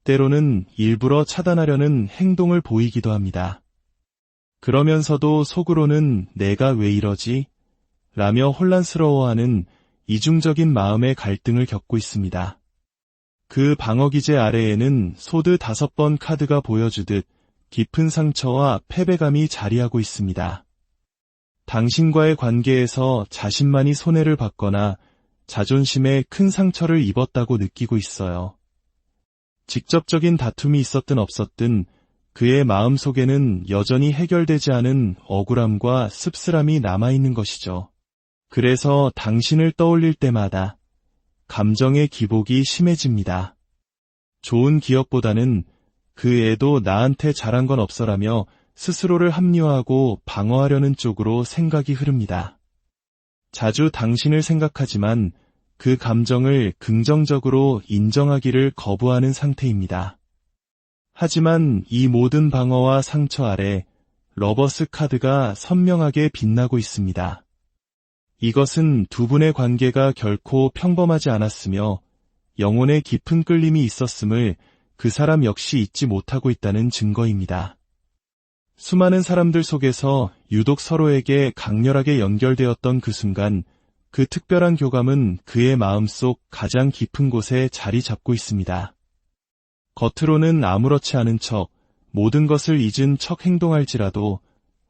때로는 일부러 차단하려는 행동을 보이기도 합니다. 그러면서도 속으로는 내가 왜 이러지? 라며 혼란스러워하는 이중적인 마음의 갈등을 겪고 있습니다. 그 방어기제 아래에는 소드 5번 카드가 보여주듯 깊은 상처와 패배감이 자리하고 있습니다. 당신과의 관계에서 자신만이 손해를 받거나 자존심에 큰 상처를 입었다고 느끼고 있어요. 직접적인 다툼이 있었든 없었든 그의 마음속에는 여전히 해결되지 않은 억울함과 씁쓸함이 남아있는 것이죠. 그래서 당신을 떠올릴 때마다 감정의 기복이 심해집니다. 좋은 기억보다는 그 애도 나한테 잘한 건 없어라며 스스로를 합리화하고 방어하려는 쪽으로 생각이 흐릅니다. 자주 당신을 생각하지만 그 감정을 긍정적으로 인정하기를 거부하는 상태입니다. 하지만 이 모든 방어와 상처 아래 러버스 카드가 선명하게 빛나고 있습니다. 이것은 두 분의 관계가 결코 평범하지 않았으며 영혼의 깊은 끌림이 있었음을 그 사람 역시 잊지 못하고 있다는 증거입니다. 수많은 사람들 속에서 유독 서로에게 강렬하게 연결되었던 그 순간 그 특별한 교감은 그의 마음속 가장 깊은 곳에 자리 잡고 있습니다. 겉으로는 아무렇지 않은 척, 모든 것을 잊은 척 행동할지라도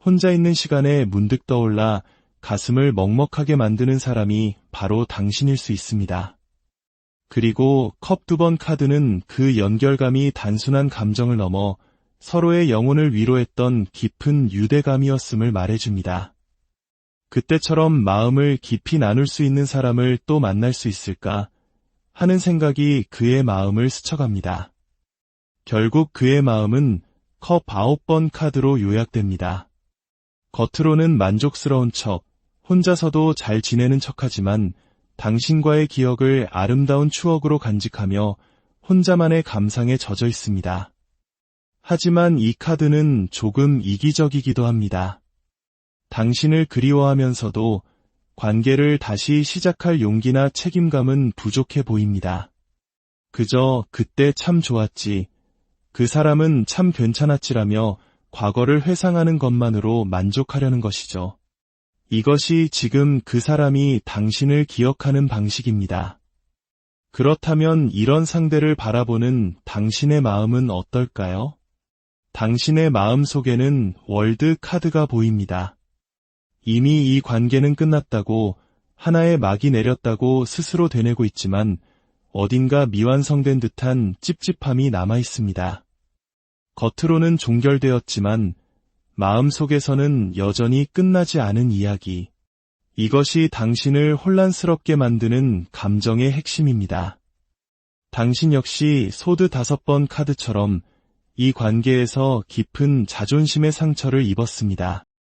혼자 있는 시간에 문득 떠올라 가슴을 먹먹하게 만드는 사람이 바로 당신일 수 있습니다. 그리고 컵 2번 카드는 그 연결감이 단순한 감정을 넘어 서로의 영혼을 위로했던 깊은 유대감이었음을 말해줍니다. 그때처럼 마음을 깊이 나눌 수 있는 사람을 또 만날 수 있을까 하는 생각이 그의 마음을 스쳐갑니다. 결국 그의 마음은 컵 9번 카드로 요약됩니다. 겉으로는 만족스러운 척, 혼자서도 잘 지내는 척하지만 당신과의 기억을 아름다운 추억으로 간직하며 혼자만의 감상에 젖어 있습니다. 하지만 이 카드는 조금 이기적이기도 합니다. 당신을 그리워하면서도 관계를 다시 시작할 용기나 책임감은 부족해 보입니다. 그저 그때 참 좋았지, 그 사람은 참 괜찮았지라며 과거를 회상하는 것만으로 만족하려는 것이죠. 이것이 지금 그 사람이 당신을 기억하는 방식입니다. 그렇다면 이런 상대를 바라보는 당신의 마음은 어떨까요? 당신의 마음 속에는 월드 카드가 보입니다. 이미 이 관계는 끝났다고, 하나의 막이 내렸다고 스스로 되뇌고 있지만 어딘가 미완성된 듯한 찝찝함이 남아 있습니다. 겉으로는 종결되었지만 마음속에서는 여전히 끝나지 않은 이야기. 이것이 당신을 혼란스럽게 만드는 감정의 핵심입니다. 당신 역시 소드 5번 카드처럼 이 관계에서 깊은 자존심의 상처를 입었습니다.